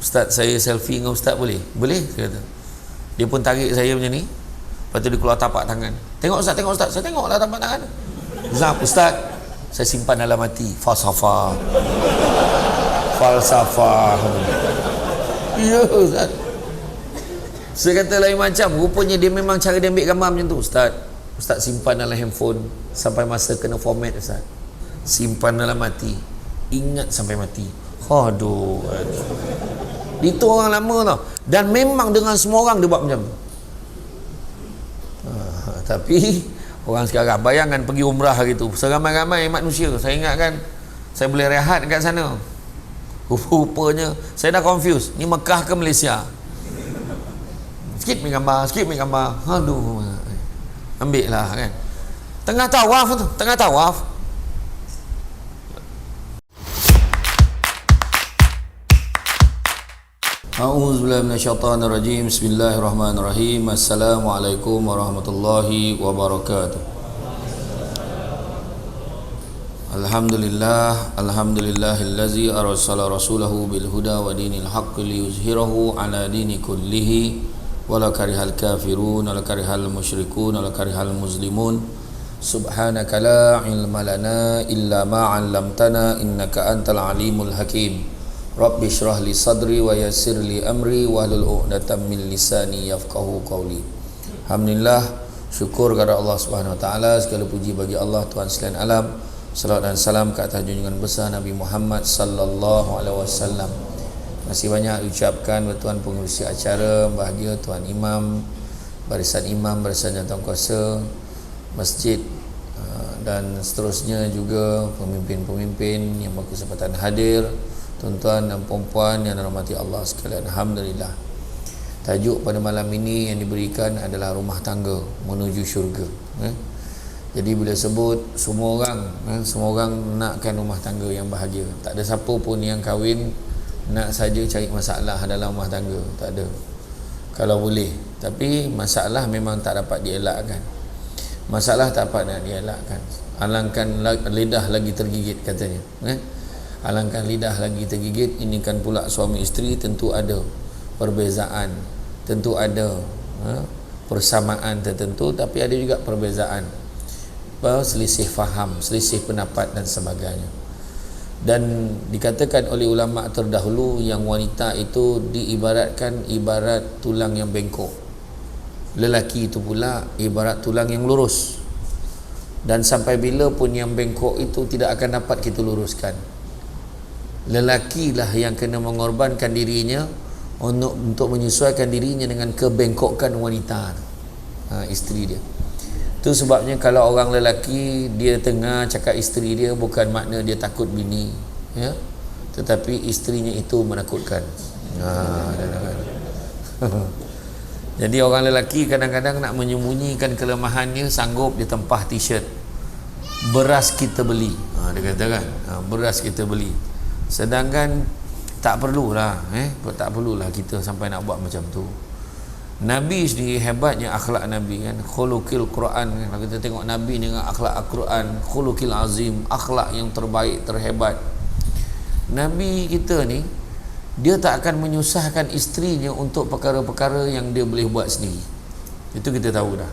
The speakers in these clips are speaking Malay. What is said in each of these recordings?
Ustaz, saya selfie dengan Ustaz boleh? Boleh, saya kata. Dia pun tarik saya macam ni. Lepas tu dia keluar tapak tangan. Tengok Ustaz, tengok Ustaz. Saya tengoklah tapak tangan. Zap, Ustaz, saya simpan dalam hati. Falsafah. Ya Ustaz. Saya kata lain macam. Rupanya dia memang cara dia ambil gambar macam tu. Ustaz simpan dalam handphone sampai masa kena format Ustaz. Simpan dalam hati. Ingat sampai mati. Aduh. Itu orang lama tau. Dan memang dengan semua orang dia buat macam tu. Tapi orang sekarang bayangkan pergi umrah hari tu, seramai-ramai manusia. Saya ingat kan, saya boleh rehat kat sana. Rupanya saya dah confuse, ni Mekah ke Malaysia? Sikit ambil gambar. Aduh, ambil lah kan. Tengah tawaf. A'udzubillahi minasyaitonirrajim. Bismillahirrahmanirrahim. Assalamualaikum warahmatullahi wabarakatuh. Alhamdulillahillazi arsala rasulahu bil huda wa dinil haqqi liyuzhirahu ala dini kullihi wala karihal kafirun wala karihal musyrikun wala karihal muslimun. Subhanaka la ilma lana illa ma 'allamtana innaka antal alimul hakim. Rabbi syrah li sadri wa yassir li amri wahlul 'uqdatam min lisani yafqahu qawli. Alhamdulillah, syukur kepada Allah Subhanahu wa taala, segala puji bagi Allah Tuhan sekalian alam. Salawat dan salam ke atas junjungan besar Nabi Muhammad sallallahu alaihi wasallam. Masih banyak ucapkan buat tuan pengurusi acara, bahagia tuan imam, barisan jantan kuasa masjid dan seterusnya, juga pemimpin-pemimpin yang berkesempatan hadir, tuan-tuan dan puan-puan yang dirahmati Allah sekalian. Alhamdulillah. Tajuk pada malam ini yang diberikan adalah rumah tangga menuju syurga. Jadi bila sebut semua orang nakkan rumah tangga yang bahagia. Tak ada siapa pun yang kahwin nak saja cari masalah dalam rumah tangga. Tak ada. Kalau boleh. Tapi masalah memang tak dapat dielakkan. Masalah tak dapat nak dielakkan. Alangkan lidah lagi tergigit katanya. Alangkan lidah lagi tergigit. Ini kan pula suami isteri tentu ada perbezaan, tentu ada persamaan tertentu, tapi ada juga perbezaan, selisih faham, selisih pendapat dan sebagainya. Dan dikatakan oleh ulama terdahulu yang wanita itu diibaratkan ibarat tulang yang bengkok, lelaki itu pula ibarat tulang yang lurus. Dan sampai bila pun yang bengkok itu tidak akan dapat kita luruskan. Lelakilah yang kena mengorbankan dirinya untuk menyesuaikan dirinya dengan kebengkokan wanita, isteri dia. Itu sebabnya kalau orang lelaki dia tengah cakap isteri dia, bukan makna dia takut bini, ya, tetapi isterinya itu menakutkan. Jadi orang lelaki kadang-kadang nak menyembunyikan kelemahannya, sanggup dia tempah t-shirt, beras kita beli, dia kata kan, beras kita beli. Sedangkan tak perlulah kita sampai nak buat macam tu. Nabi sendiri hebatnya akhlak Nabi kan, khuluqil Quran kan. Kalau kita tengok Nabi dengan akhlak Al-Quran, khuluqil azim, akhlak yang terbaik, terhebat. Nabi kita ni dia tak akan menyusahkan isterinya untuk perkara-perkara yang dia boleh buat sendiri. Itu kita tahu dah.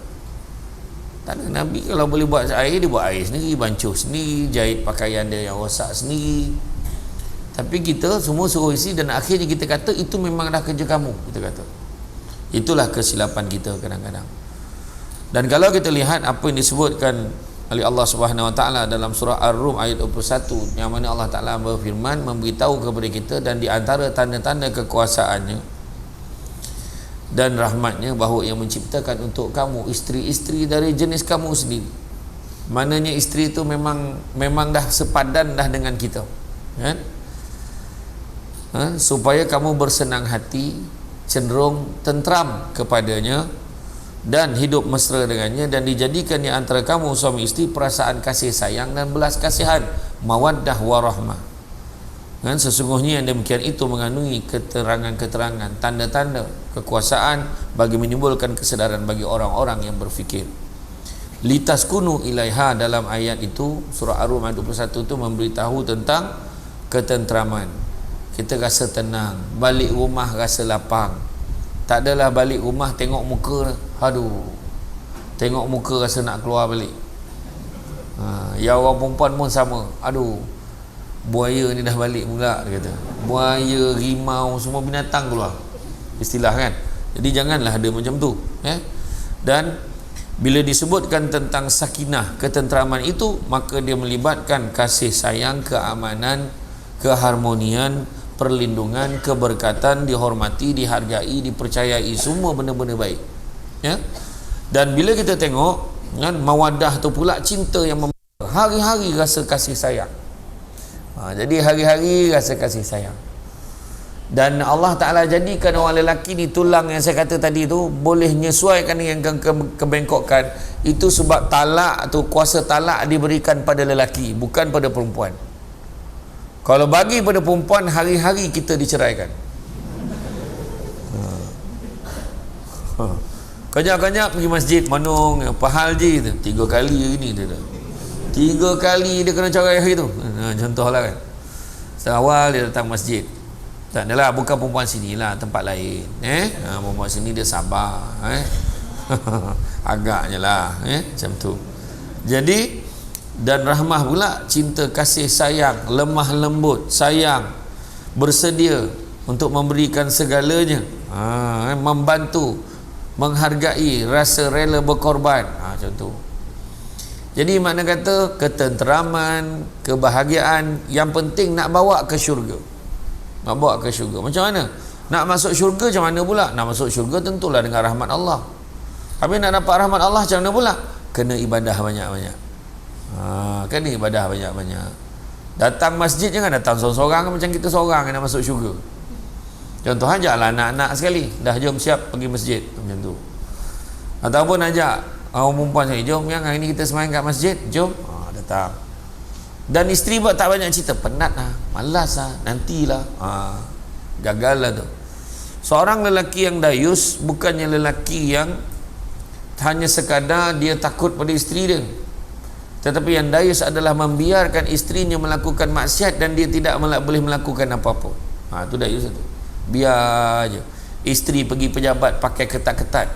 Tak ada. Nabi kalau boleh buat air, dia buat air sendiri, bancuh sendiri, jahit pakaian dia yang rosak sendiri. Tapi kita semua suruh isi, dan akhirnya kita kata itu memanglah kerja kamu, kita kata. Itulah kesilapan kita kadang-kadang. Dan kalau kita lihat apa yang disebutkan oleh Allah Subhanahu wa taala dalam surah Ar-Rum ayat 21, yang mana Allah Taala berfirman, memberitahu kepada kita dan di antara tanda-tanda kekuasaannya dan rahmatnya bahawa ia menciptakan untuk kamu isteri-isteri dari jenis kamu sendiri. Maknanya isteri itu memang dah sepadan dah dengan kita, kan? Supaya kamu bersenang hati, cenderung tentram kepadanya dan hidup mesra dengannya, dan dijadikan di antara kamu suami isteri perasaan kasih sayang dan belas kasihan, mawaddah warahmah. Kan, sesungguhnya yang demikian itu mengandungi keterangan-keterangan, tanda-tanda kekuasaan bagi menimbulkan kesedaran bagi orang-orang yang berfikir. Litaskunu ilaiha, dalam ayat itu surah Ar-Rum ayat 21 itu memberitahu tentang ketentraman, kita rasa tenang, balik rumah rasa lapang. Tak adalah balik rumah tengok muka, aduh, tengok muka rasa nak keluar balik. Ya, orang perempuan pun sama, aduh, buaya ni dah balik pula, dia kata. Buaya, rimau, semua binatang keluar, istilah kan. Jadi janganlah ada macam tu, Dan bila disebutkan tentang sakinah, ketenteraman itu, maka dia melibatkan kasih sayang, keamanan, keharmonian, perlindungan, keberkatan, dihormati, dihargai, dipercayai, semua benda-benda baik. Dan bila kita tengok kan, mawaddah tu pula cinta yang hari-hari rasa kasih sayang. Jadi hari-hari rasa kasih sayang. Dan Allah Ta'ala jadikan orang lelaki ni tulang yang saya kata tadi tu, boleh menyesuaikan dengan kebengkokan. Itu sebab talak tu, kuasa talak diberikan pada lelaki, bukan pada perempuan. Kalau bagi pada perempuan, hari-hari kita diceraikan. Kajak-kajak pergi masjid, manung, pahal je tu. 3 kali hari ni dia dah. 3 kali dia kena cerai hari tu. Contohlah kan. Seawal dia datang masjid. Tak adalah, bukan perempuan sini lah, tempat lain. Perempuan sini dia sabar. Agaknya lah. Macam tu. Jadi, dan rahmah pula, cinta, kasih sayang, lemah lembut, sayang, bersedia untuk memberikan segalanya, membantu, menghargai, rasa rela berkorban, macam tu. Jadi makna kata ketenteraman, kebahagiaan, yang penting nak bawa ke syurga. Nak bawa ke syurga. Macam mana? Nak masuk syurga macam mana pula? Nak masuk syurga tentulah dengan rahmat Allah. Habis nak dapat rahmat Allah macam mana pula? Kena ibadah banyak-banyak. Kena ibadah banyak-banyak. Datang masjid jangan datang seorang-seorang macam kita seorang yang nak masuk syurga. Contoh ajaklah anak-anak sekali, dah jom siap pergi masjid, macam tu. Ataupun ajak orang perempuan saya, jom yang hari ni kita semayang kat masjid, jom. Datang. Dan isteri buat tak banyak cerita, penat lah, malas lah, nantilah. Gagal lah tu. Seorang lelaki yang dayus bukannya lelaki yang hanya sekadar dia takut pada isteri dia, tetapi yang dayus adalah membiarkan isterinya melakukan maksiat dan dia tidak boleh melakukan apa-apa. Itu dayus tu. Biar je isteri pergi pejabat pakai ketat-ketat,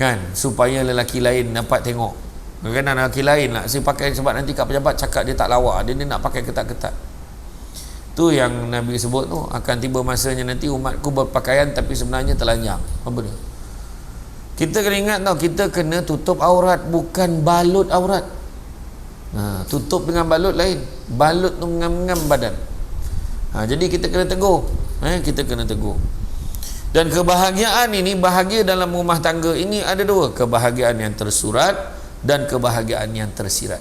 kan, supaya lelaki lain dapat tengok. Kan lelaki lain lah, saya pakai sebab nanti kat pejabat cakap dia tak lawa, dia nak pakai ketat-ketat. Tu yang Nabi sebut tu, akan tiba masanya nanti umatku berpakaian tapi sebenarnya telanjang. Apa dia? Kita kena ingat tau, kita kena tutup aurat, bukan balut aurat. Tutup dengan balut lain, balut tu ngam-ngam badan. Jadi kita kena tegur, kita kena tegur. Dan kebahagiaan ini, bahagia dalam rumah tangga ini ada dua, kebahagiaan yang tersurat dan kebahagiaan yang tersirat.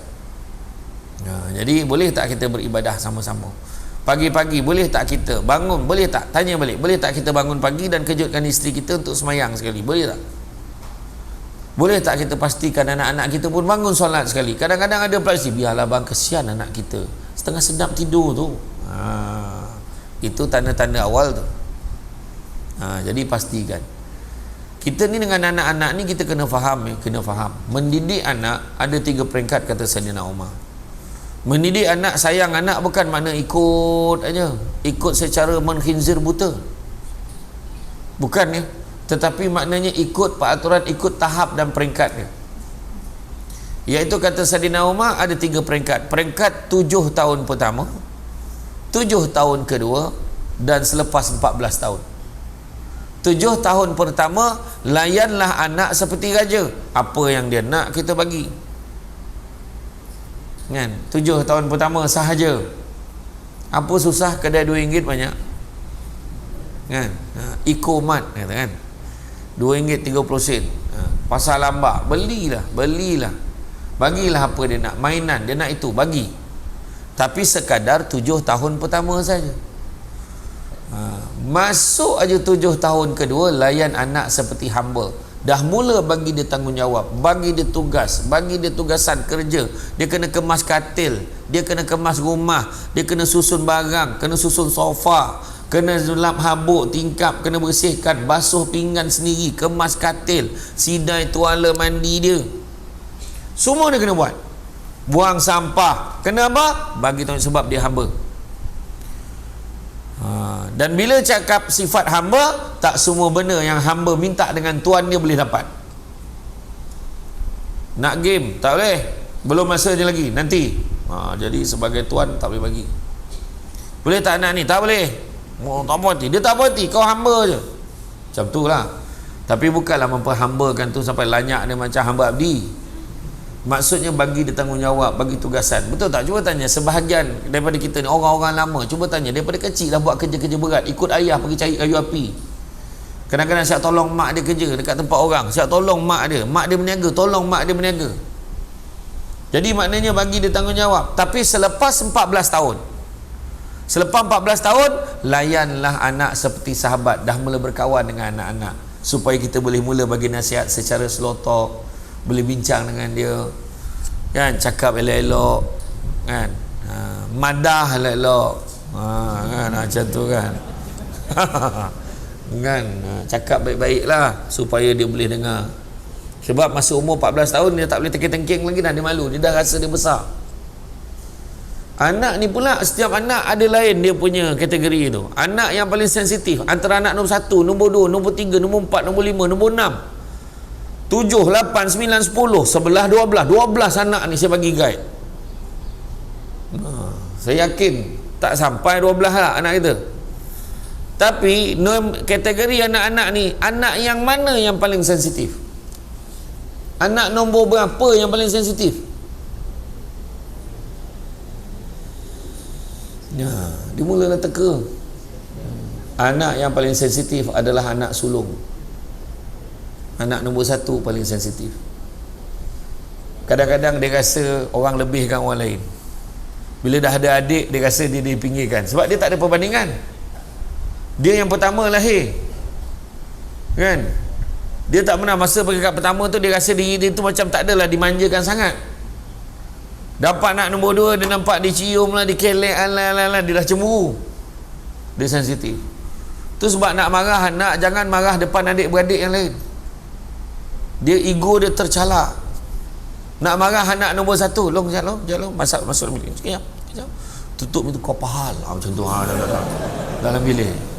Jadi boleh tak kita beribadah sama-sama? Pagi-pagi boleh tak kita bangun? Boleh tak? Tanya balik, boleh tak kita bangun pagi dan kejutkan isteri kita untuk semayang sekali? Boleh tak? Boleh tak kita pastikan anak-anak kita pun bangun solat sekali? Kadang-kadang ada pelajar, biarlah bang, kesian anak kita, setengah sedap tidur tu. Itu tanda-tanda awal tu. Jadi pastikan. Kita ni dengan anak-anak ni kita kena faham, kena faham. Mendidik anak ada 3 peringkat, kata Sayyidina Umar. Mendidik anak, sayang anak bukan makna ikut aja, ikut secara mengkhinzir buta. Bukan ya. Tetapi maknanya ikut peraturan, ikut tahap dan peringkatnya. Iaitu kata Sayyidina Umar ada 3 peringkat. Peringkat 7 tahun pertama, 7 tahun kedua, dan selepas 14 tahun. 7 tahun pertama, layanlah anak seperti raja. Apa yang dia nak kita bagi, kan? 7 tahun pertama sahaja. Apa susah kedai RM2 banyak, kan? Ikomat kata kan, RM2.30. Pasar lambak, belilah. Bagilah apa dia nak, mainan dia nak, itu bagi. Tapi sekadar 7 tahun pertama saja. Masuk aja 7 tahun kedua, layan anak seperti hamba. Dah mula bagi dia tanggungjawab, bagi dia tugas, bagi dia tugasan kerja. Dia kena kemas katil, dia kena kemas rumah, dia kena susun barang, kena susun sofa, kena lap habuk tingkap, kena bersihkan, basuh pinggan sendiri, kemas katil, sidai tuala mandi dia, semua dia kena buat. Buang sampah, kena apa? Bagi tahu, sebab dia hamba. Dan bila cakap sifat hamba, tak semua benda yang hamba minta dengan Tuhan dia boleh dapat. Nak game tak boleh, belum masa je lagi, nanti. Jadi sebagai Tuhan tak boleh bagi. Boleh tak nak ni? Tak boleh. Tak apa hati, dia tak apa hati, kau hamba je, macam tu lah. Tapi bukanlah memperhambakan tu sampai lanyak dia macam hamba abdi. Maksudnya bagi dia tanggungjawab, bagi tugasan. Betul tak? Cuba tanya sebahagian daripada kita ni, orang-orang lama, cuba tanya, daripada kecil dah buat kerja-kerja berat, ikut ayah pergi cari kayu api. Kadang-kadang siap tolong mak dia kerja dekat tempat orang, siap tolong mak dia berniaga, tolong mak dia berniaga. Jadi maknanya bagi dia tanggungjawab. Tapi selepas 14 tahun, selepas 14 tahun, layanlah anak seperti sahabat, dah mula berkawan dengan anak-anak, supaya kita boleh mula bagi nasihat secara slow talk, boleh bincang dengan dia, kan, cakap elok-elok, kan, madah elok-elok, kan, macam tu kan. Kan, cakap baik-baik lah supaya dia boleh dengar. Sebab masa umur 14 tahun dia tak boleh tengking-tengking lagi dah, dia malu, dia dah rasa dia besar. Anak ni pula, setiap anak ada lain dia punya kategori tu. Anak yang paling sensitif antara anak nombor 1, nombor 2, nombor 3, nombor 4, nombor 5, nombor 6, 7, 8, 9, 10, 11, 12 anak ni saya bagi guide. Saya yakin tak sampai 12 lah anak kita. Tapi kategori anak-anak ni, anak yang mana yang paling sensitif? Anak nombor berapa yang paling sensitif? Dia mulalah teka. Anak yang paling sensitif adalah anak sulung. Anak nombor 1 paling sensitif. Kadang-kadang dia rasa orang lebihkan orang lain. Bila dah ada adik, dia rasa dia dipinggirkan, sebab dia tak ada perbandingan. Dia yang pertama lahir, kan? Dia tak pernah, masa peringkat pertama tu dia rasa diri dia tu macam tak adalah, dimanjakan sangat. Dapat anak nombor 2, dia nampak dicium lah, dikelek, dia dah cemburu, dia sensitif. Tu sebab nak marah anak, jangan marah depan adik-beradik yang lain. Dia ego dia tercalak. Nak marah anak nombor 1, long, masuk bilik sekejap, tutup itu kau pahal macam tu, dalam bilik.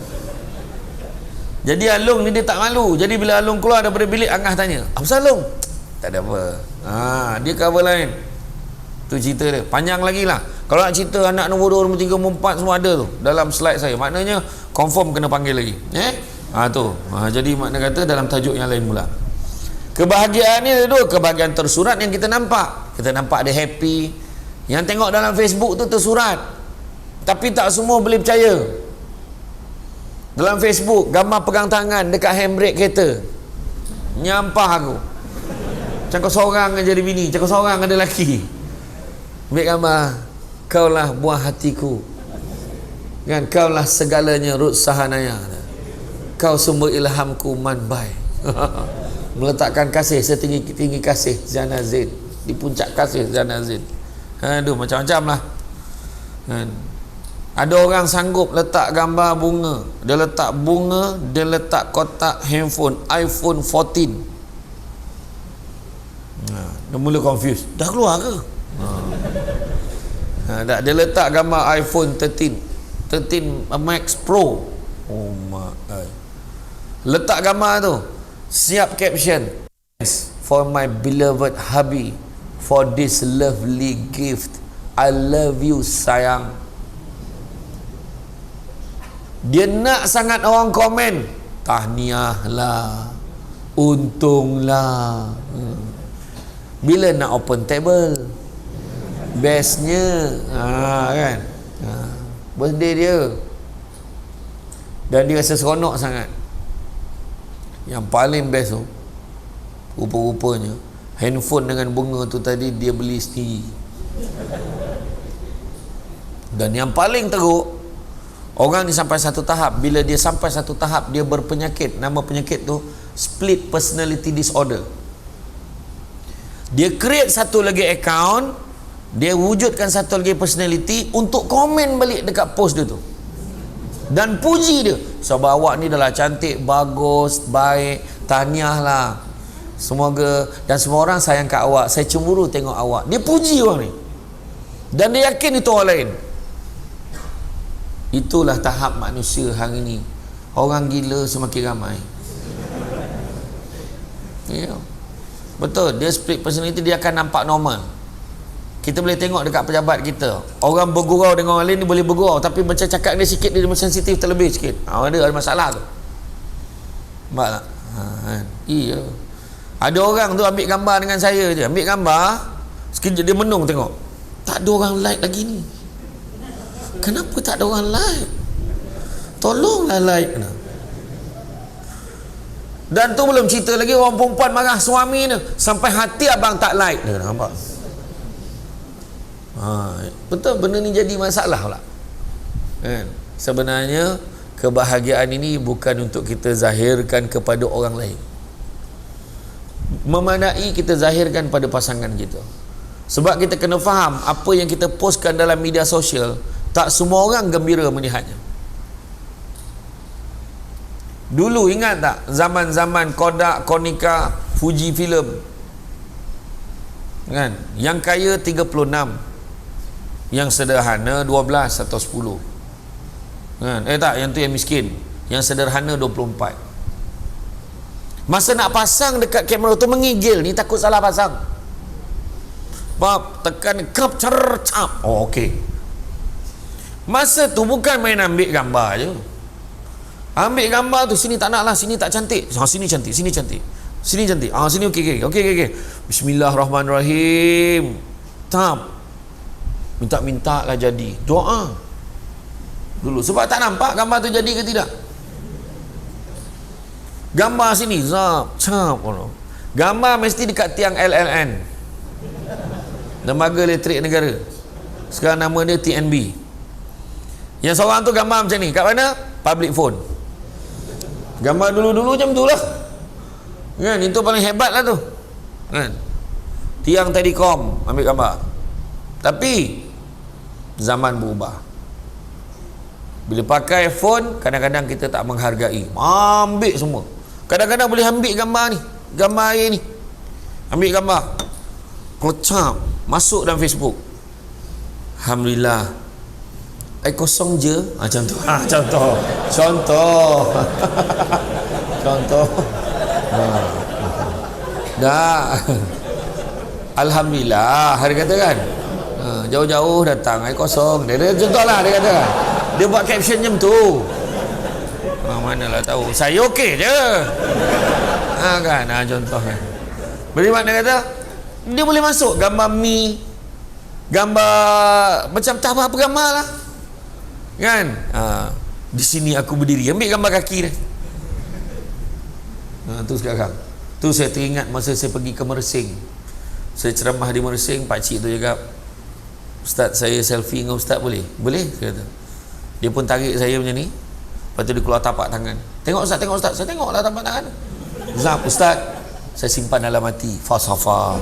Jadi Alung ni dia tak malu. Jadi bila Alung keluar daripada bilik, Angah tanya, apa pasal Alung? Tak ada apa. Dia cover lain. Tu cerita dia, panjang lagi lah. Kalau nak cerita anak nombor 2, nombor 3, nombor 4 semua ada tu dalam slide saya. Maknanya confirm kena panggil lagi. Jadi makna kata dalam tajuk yang lain pula. Kebahagiaan ni ada 2. Kebahagiaan tersurat yang kita nampak. Kita nampak dia happy. Yang tengok dalam Facebook tu tersurat. Tapi tak semua boleh percaya. Dalam Facebook gambar pegang tangan dekat handbrake kereta. Nyampah aku. Macam kau seorang aja ada bini, macam kau seorang ada lelaki. Ambil gambar, kaulah buah hatiku, kan, kaulah segalanya Ruth Sahanaya, kau sumber ilhamku manbai. Meletakkan kasih setinggi-tinggi kasih Zana Zain, di puncak kasih Zana Zain. Aduh, macam-macam lah, kan. Ada orang sanggup letak gambar bunga, dia letak kotak handphone iPhone 14. Dia mula confused, dah keluar ke? Dia letak gambar iPhone 13 Max Pro. Oh my, letak gambar tu, siap caption, thanks for my beloved hubby for this lovely gift, I love you sayang. Dia nak sangat orang komen, tahniah lah, untunglah. Bila nak open table, bestnya, kan, birthday dia, dan dia rasa seronok sangat. Yang paling best tu, rupa-rupanya handphone dengan bunga tu tadi dia beli sendiri. Dan yang paling teruk, orang ni sampai satu tahap, bila dia sampai satu tahap, dia berpenyakit. Nama penyakit tu split personality disorder. Dia create satu lagi account, dia wujudkan satu lagi personality untuk komen balik dekat post dia tu dan puji dia, sebab awak ni dah lah cantik, bagus, baik, tahniah lah, semoga, dan semua orang sayang kat awak, saya cemburu tengok awak. Dia puji orang ni dan dia yakin itu orang lain. Itulah tahap manusia hari ini. Orang gila semakin ramai. Ya. Betul, dia split personality, dia akan nampak normal. Kita boleh tengok dekat pejabat kita, orang bergurau dengan orang lain ni boleh bergurau, tapi macam cakap dia sikit, dia sensitif terlebih sikit. Ada masalah tu. Nampak tak? Kan? Iya. Ada orang tu ambil gambar dengan saya je, ambil gambar, sekejap dia menung tengok, tak ada orang like lagi ni. Kenapa tak ada orang like? Tolonglah like. Dan tu belum cerita lagi orang perempuan marah suami ni, sampai hati abang tak like dia. Nampak? Betul, benda ni jadi masalah pula. Kan? Sebenarnya kebahagiaan ini bukan untuk kita zahirkan kepada orang lain. Memadai kita zahirkan pada pasangan kita. Sebab kita kena faham, apa yang kita postkan dalam media sosial, tak semua orang gembira melihatnya. Dulu ingat tak zaman-zaman Kodak, Konica, Fuji Film, kan? Yang kaya 36, yang sederhana 12 atau 10, kan? Tak, yang tu yang miskin, yang sederhana 24. Masa nak pasang dekat kamera tu mengigil, ni takut salah pasang. Bab tekan capture cap. Okey. Masa tu bukan main ambil gambar je. Ambil gambar tu, sini tak nak lah, sini tak cantik. Sini cantik, sini cantik. Sini cantik. Sini okey. Bismillahirrahmanirrahim. Tap. Minta-minta lah jadi. Doa. Dulu sebab tak nampak gambar tu jadi ke tidak. Gambar sini, zap, cap. Gambar mesti dekat tiang LLN, Lembaga Elektrik Negara. Sekarang nama dia TNB. Yang seorang tu gambar macam ni. Kat mana? Public phone. Gambar dulu-dulu macam tu lah. Kan? Itu paling hebat lah tu. Kan? Tiang Telekom ambil gambar. Tapi zaman berubah. Bila pakai phone, kadang-kadang kita tak menghargai. Ambil semua. Kadang-kadang boleh ambil gambar ni, gambar air ni, ambil gambar, kocap, masuk dalam Facebook. Alhamdulillah, air kosong je. Contoh. Contoh. Dah. Alhamdulillah, hari kata kan. Jauh-jauh datang air kosong. Dia contohlah, dia kata. Dia buat caption macam tu. Manalah tahu. Saya okey je. Kan, contohnya. Beri makna kata, dia boleh masuk gambar mi, gambar macam tak apa gambar lah. Kan? Di sini aku berdiri, ambil gambar kaki dia. Tu sekarang. Tu saya teringat masa saya pergi ke Mersing. Saya ceramah di Mersing, pakcik tu cakap, "Ustaz, saya selfie dengan ustaz boleh?" "Boleh," saya kata. Dia pun tarik saya macam ni. Lepas tu dia keluar tapak tangan. "Tengok ustaz, tengok ustaz." Saya tengoklah tapak tangan. "Zap, ustaz, saya simpan dalam hati." Falsafah.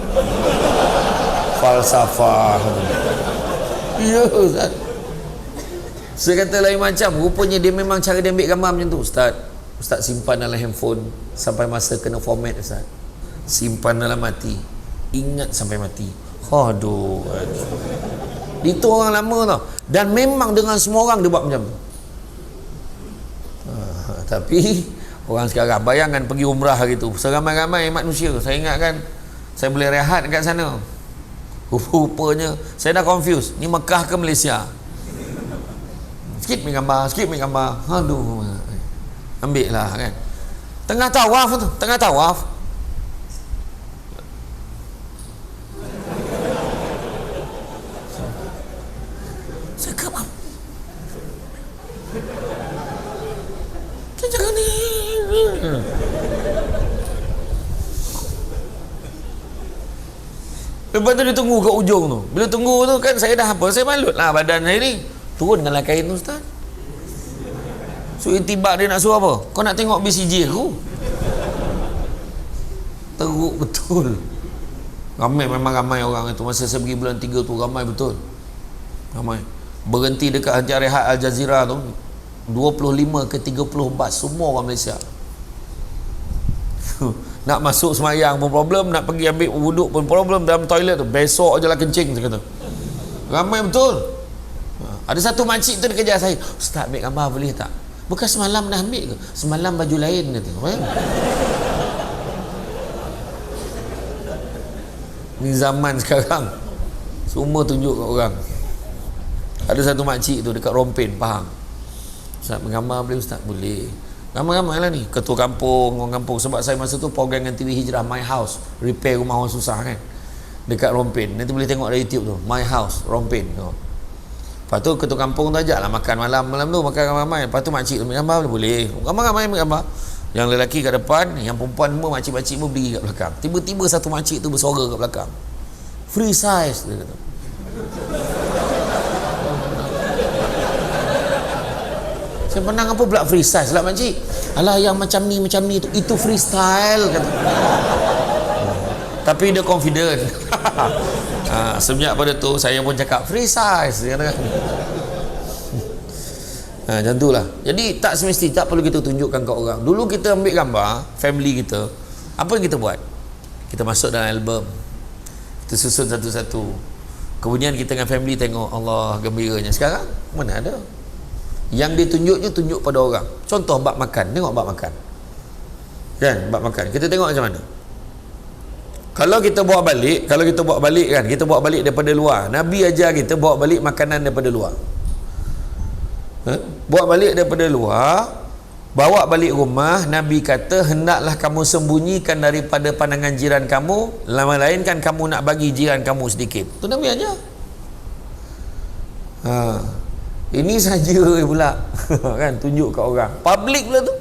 Ya ustaz. Saya kata lain macam. Rupanya dia memang cara dia ambil gambar macam tu. Ustaz simpan dalam handphone sampai masa kena format ustaz. Simpan dalam hati, ingat sampai mati. Aduh. Itu orang lama tau. Dan memang dengan semua orang dia buat macam tu. Tapi orang sekarang, bayangkan pergi umrah hari tu, seramai-ramai manusia. Saya ingat kan, saya boleh rehat dekat sana. Rupanya saya dah confuse, ni Mekah ke Malaysia. Sikit ambil gambar. Aduh, ambil lah kan. Tengah tawaf. Saya kemam. Jangan ni. Lepas tu dia tunggu kat ujung tu. Bila tunggu tu kan saya dah apa, saya malut lah badan saya ni. Turunkanlah kain tu ustaz. So intibak dia nak suruh apa? Kau nak tengok BCG aku? Teruk betul. Memang ramai orang itu. Masa saya pergi bulan 3 tu ramai betul. Ramai. Berhenti dekat Hajar Rehat Al Jazeera tu 25 ke 30 bas, semua orang Malaysia. Nak masuk semayang pun problem, nak pergi ambil wuduk pun problem, dalam toilet tu besok je lah kencing, saya kata. Ramai betul. Ada satu makcik tu dia kejar saya, "Ustaz, ambil gambar boleh tak?" "Bukan semalam dah ambil ke?" "Semalam baju lain," kata. Ni zaman sekarang semua tunjuk kat orang. Ada satu makcik tu dekat Rompen, Pahang. "Ustaz, menggambar boleh Ustaz?" "Boleh." Ramai-ramai lah ni, ketua kampung, orang kampung. Sebab saya masa tu program dengan TV Hijrah, My House, repair rumah orang susah kan, dekat Rompen. Nanti boleh tengok dari YouTube tu, My House Rompen tu. Lepas tu ketua kampung tu ajak lah makan malam tu, makan ramai-ramai. Lepas tu makcik tu ambil gambar, boleh. Ramai-ramai ambil gambar. Yang lelaki kat depan, yang perempuan semua, makcik-makcik pun berdiri kat belakang. Tiba-tiba satu makcik tu bersuara kat belakang, "Free size," dia kata. Saya menang apa pula free size lah makcik? "Alah, yang macam ni tu, itu freestyle," kata. Tapi dia confident. Semenjak pada tu saya pun cakap free size, dia kata. Macam tu lah. Jadi tak semesti, tak perlu kita tunjukkan ke orang. Dulu kita ambil gambar family kita, apa yang kita buat? Kita masuk dalam album, kita susun satu-satu, kemudian kita dengan family tengok, Allah gembiranya. Sekarang mana ada? Yang ditunjuknya tunjuk pada orang. Contoh bab makan, tengok bab makan kan, bab makan kita tengok macam mana. Kalau kita bawa balik kan, kita bawa balik daripada luar, Nabi ajar kita bawa balik makanan daripada luar. Bawa balik daripada luar, bawa balik rumah, Nabi kata hendaklah kamu sembunyikan daripada pandangan jiran kamu, melainkan kamu nak bagi jiran kamu sedikit. Tu Nabi ajar. Ini saja pula kan, tunjuk kat orang public pula tu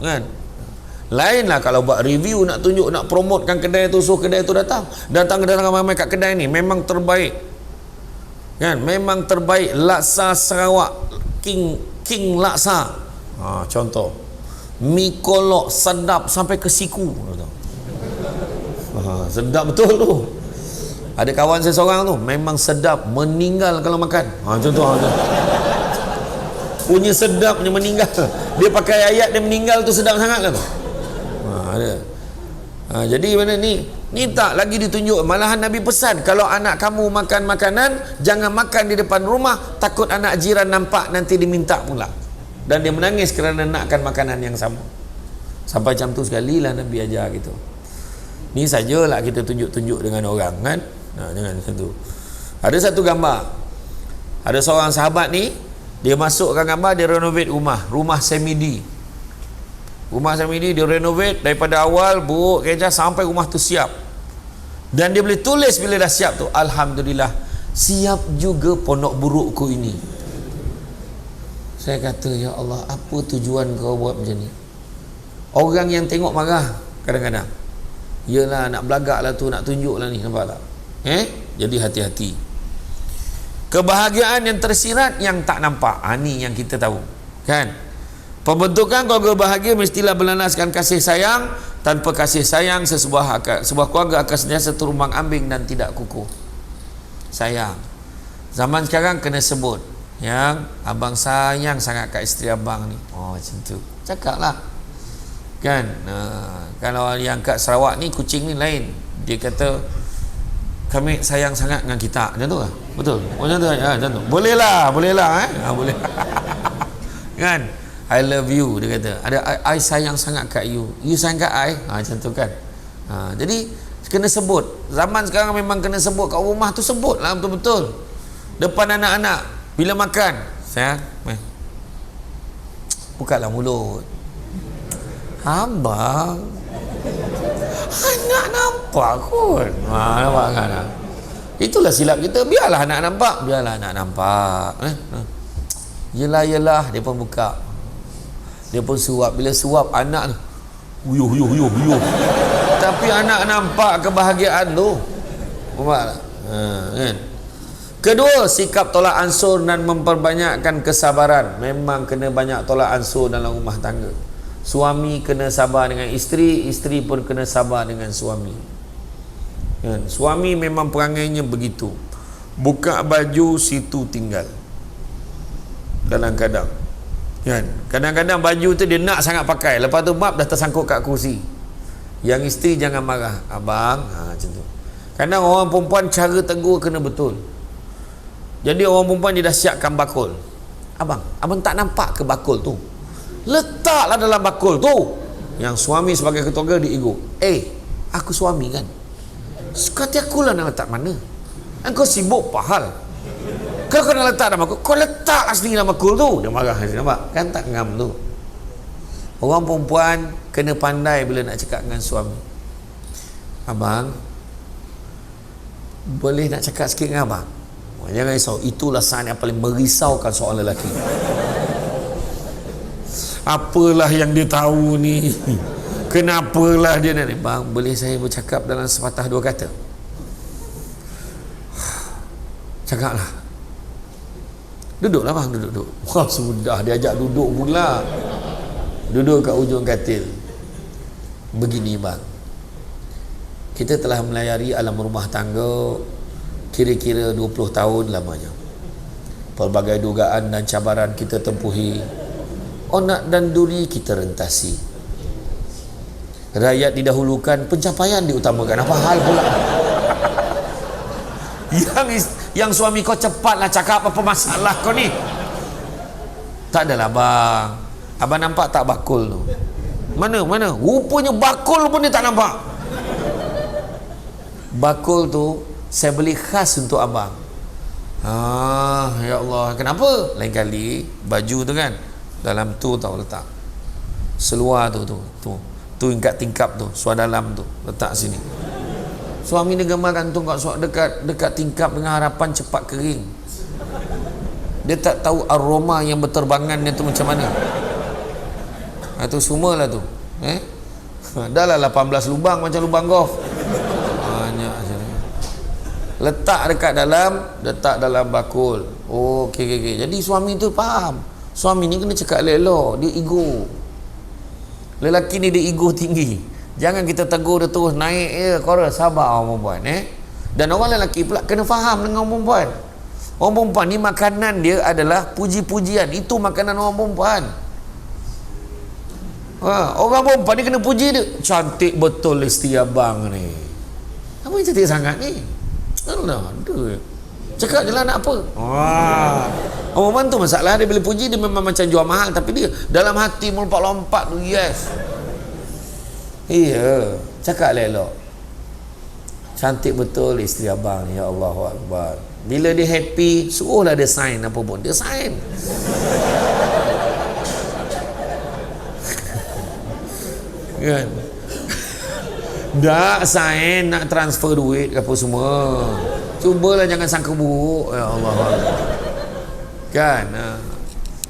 kan. Lainlah kalau buat review, nak tunjuk, nak promotekan kedai tu, suruh kedai tu datang ramai-ramai kat kedai ni, memang terbaik kan, memang terbaik, laksa Sarawak, king laksa. Contoh mi kolok sedap sampai ke siku. Sedap betul tu. Ada kawan saya seorang tu memang sedap, meninggal kalau makan. Contoh punya sedap, punya meninggal. Dia pakai ayat dia meninggal tu sedap sangat kan tu. Ada. Jadi mana ni tak lagi ditunjuk. Malahan Nabi pesan, kalau anak kamu makan makanan, jangan makan di depan rumah, takut anak jiran nampak nanti diminta pula. Dan dia menangis kerana nakkan makanan yang sama. Sampai macam tu sekali lah Nabi ajar gitu. Ni sajalah kita tunjuk-tunjuk dengan orang kan. Jangan macam tu. Ada satu gambar, ada seorang sahabat ni, dia masukkan gambar, dia renovate rumah semi-D. Rumah semi-D dia renovate daripada awal, buruk keja sampai rumah tu siap. Dan dia boleh tulis bila dah siap tu, Alhamdulillah, siap juga pondok burukku ini. Saya kata, ya Allah, apa tujuan kau buat macam ni? Orang yang tengok marah kadang-kadang. Yelah, nak belagak lah tu, nak tunjuk lah ni, nampak tak? Jadi hati-hati. Kebahagiaan yang tersirat, yang tak nampak. Ni yang kita tahu kan. Pembentukan keluarga bahagia mestilah berlandaskan kasih sayang. Tanpa kasih sayang, sebuah keluarga akan sentiasa terumbang ambing dan tidak kukuh. Sayang. Zaman sekarang kena sebut, yang abang sayang sangat kat isteri abang ni. Macam tu cakap lah kan. Kalau yang kat Sarawak ni, kucing ni lain, dia kata kami sayang sangat dengan kita, macam tu lah. Betul macam tu, macam tu. Boleh lah boleh kan. I love you, dia kata. Ada I sayang sangat kat you, you sayang kat I, macam tu kan. Jadi kena sebut. Zaman sekarang memang kena sebut. Kat rumah tu sebut lah betul-betul, depan anak-anak. Bila makan, sayang, bukalah mulut. Abang, anak nampak kot. Nampak kan? Itulah silap kita. Biarlah anak nampak, Yelah, dia pun buka, dia pun suap. Bila suap anak tu, uyuh. Tapi anak nampak kebahagiaan tu. Nampak tak? Kan? Kedua, sikap tolak ansur dan memperbanyakkan kesabaran. Memang kena banyak tolak ansur dalam rumah tangga. Suami kena sabar dengan isteri, isteri pun kena sabar dengan suami. Kan? Suami memang perangainya begitu. Buka baju, situ tinggal. Kadang-kadang kan? Kadang-kadang baju tu dia nak sangat pakai, lepas tu dah tersangkut kat kursi. Yang isteri jangan marah, abang, macam tu. Kadang orang perempuan cara tegur kena betul. Jadi orang perempuan dia dah siapkan bakul. Abang tak nampak ke bakul tu? Letaklah dalam bakul tu. Yang suami sebagai ketua dia ego. Aku suami kan? Kata aku lah nak letak mana? Engkau sibuk pahal. Kalau kau nak letak dalam bakul, kau letak sendiri dalam bakul tu. Dia marah. Nampak? Kan tak ngam tu. Orang perempuan kena pandai bila nak cakap dengan suami. Abang, boleh nak cakap sikit dengan abang? Jangan risau. Itulah saat yang paling merisaukan seorang lelaki. Apalah yang dia tahu ni? Kenapalah dia ni? Bang, boleh saya bercakap dalam sepatah dua kata? Cakaplah. Duduklah bang, duduk. Wah, sudah dia ajak duduk pula. Duduk kat ujung katil. Begini bang, kita telah melayari alam rumah tangga kira-kira 20 tahun lamanya. Pelbagai dugaan dan cabaran kita tempuhi, onak dan duri kita rentasi. Rakyat didahulukan, pencapaian diutamakan. Apa hal pula? yang suami kau cepatlah cakap apa masalah kau ni. Tak adalah bang. Abang nampak tak bakul tu? Mana? Rupanya bakul pun dia tak nampak. Bakul tu saya beli khas untuk abang. Ya Allah, kenapa? Lain kali baju tu kan dalam tu tau letak. Seluar tu tingkap tu, suar dalam tu letak sini. Suami dia gambar gantung kat dekat tingkap dengan harapan cepat kering. Dia tak tahu aroma yang berterbangan tu macam mana. Itu semualah tu. Dah lah 18 lubang macam lubang golf. Banyak saja. Letak dalam bakul. Okey. Jadi suami tu faham. Suami ni kena cakap elok-elok, dia ego. Lelaki ni dia ego tinggi. Jangan kita tegur dia terus naik chorus, sabar orang perempuan Dan orang lelaki pula kena faham dengan orang perempuan. Orang perempuan ni makanan dia adalah puji-pujian. Itu makanan orang perempuan. Orang perempuan ni kena puji dia. Cantik betul isteri abang ni. Apa yang cantik sangat ni? Alah, cakap je lah nak apa. Orang perempuan tu masalah dia bila puji dia memang macam jual mahal, tapi dia dalam hati melompat-lompat tu. Yes. Iya, cakap elok. Cantik betul isteri abang ni. Ya Allahu Akbar. Bila dia happy, suruhlah dia sign apa pun. Dia sign. Kan? Tak sign, nak transfer duit apa semua. Cubalah jangan sangka buruk. Ya Allah. Kan?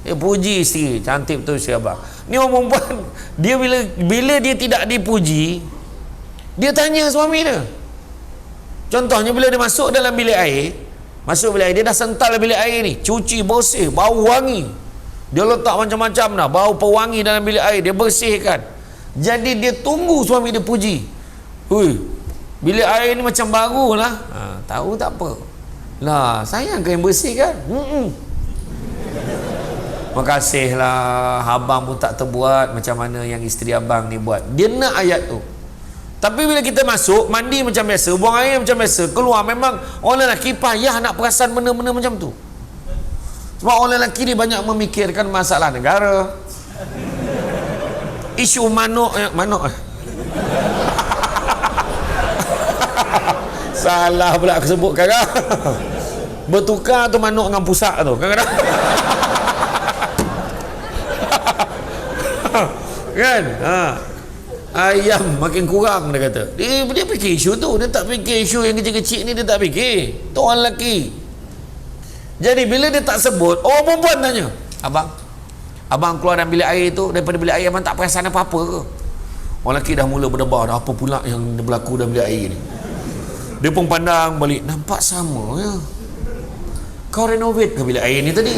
Puji isteri, cantik betul isteri abang. Ni orang perempuan, dia bila dia tidak dipuji, dia tanya suami dia. Contohnya bila dia masuk dalam bilik air, dia dah sental bilik air ni, cuci bersih, bau wangi. Dia letak macam-macam dah, bau pewangi dalam bilik air, dia bersihkan. Jadi dia tunggu suami dia puji. Bilik air ni macam baru lah. Tahu tak apa. Lah, sayang ke yang bersihkan? Makasihlah, abang pun tak terbuat macam mana yang isteri abang ni buat. Dia nak ayat tu. Tapi bila kita masuk, mandi macam biasa, buang air macam biasa, keluar memang orang lelaki payah nak perasan benda-benda macam tu. Sebab orang lelaki ni banyak memikirkan masalah negara, isu manuk. Salah pula aku sebut kadang. Bertukar tu manuk dengan pusak tu kadang-kadang. Kan? Ayam makin kurang dia kata. Dia fikir isu tu. Dia tak fikir isu yang kecil-kecil ni, dia tak fikir. Tu orang lelaki. Jadi bila dia tak sebut, orang perempuan tanya, Abang keluar dalam bilik air tu, daripada bilik air abang tak perasan apa-apa ke? Orang lelaki dah mula berdebar, dah apa pula yang berlaku dalam bilik air ni? Dia pun pandang balik, nampak sama ya. Kau renovate ke bilik air ni tadi?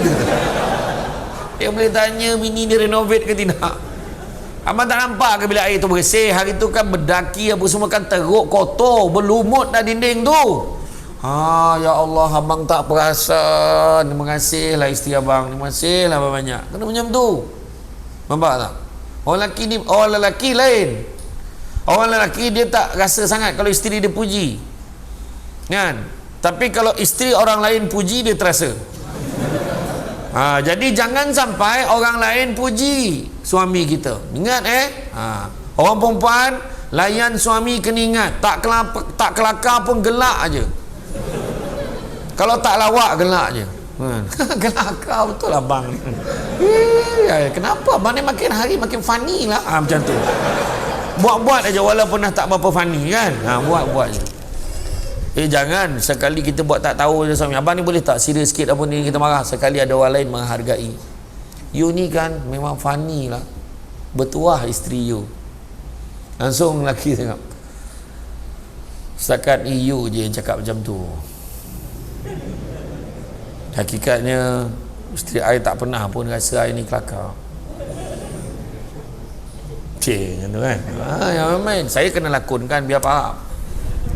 Dia boleh tanya bini dia renovate ke tidak. Abang tak nampak ke bilik air tu bersih? Hari tu kan berdaki apa semua kan teruk, kotor, berlumut dah dinding tu. Ya Allah, abang tak perasan. Terima kasihlah isteri abang. Terima kasihlah banyak. Kena macam tu. Nampak tak? Orang lelaki lain. Orang lelaki dia tak rasa sangat kalau isteri dia puji. Kan? Tapi kalau isteri orang lain puji, dia terasa. Jadi jangan sampai orang lain puji suami kita. Ingat orang perempuan layan suami kena ingat, tak kelakar pun gelak aja. Kalau tak lawak gelak aje. Kelakar betul abang ni. Kenapa abang ni makin hari makin funny lah. Macam tu. Buat-buat aja walaupun dah tak berapa funny kan. Buat-buat je. Jangan sekali kita buat tak tahu je suami. Abang ni boleh tak serius sikit apa ni, kita marah. Sekali ada orang lain menghargai. You ni kan memang funny lah. Bertuah isteri you. Langsung lelaki tengok. Setakat ni you je yang cakap macam tu. Hakikatnya isteri I tak pernah pun rasa I ni kelakar. Macam tu kan. Yang main saya kena lakonkan biar faham.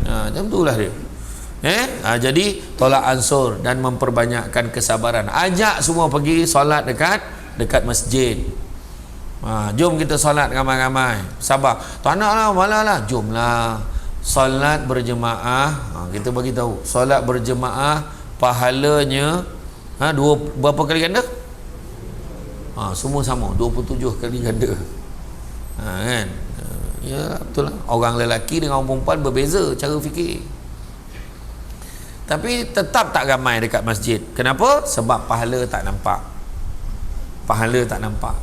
Macam tu lah dia. Jadi tolak ansur dan memperbanyakkan kesabaran. Ajak semua pergi solat dekat masjid. Jom kita solat ramai-ramai. Sabar. Tak nak lah, malah lah. Jomlah solat berjemaah. Kita bagi tahu solat berjemaah pahalanya berapa kali ganda? Semua sama 27 kali ganda. Kan? Ya betul lah. Orang lelaki dengan orang perempuan berbeza cara fikir. Tapi tetap tak ramai dekat masjid. Kenapa? Sebab pahala tak nampak. Pahala tak nampak.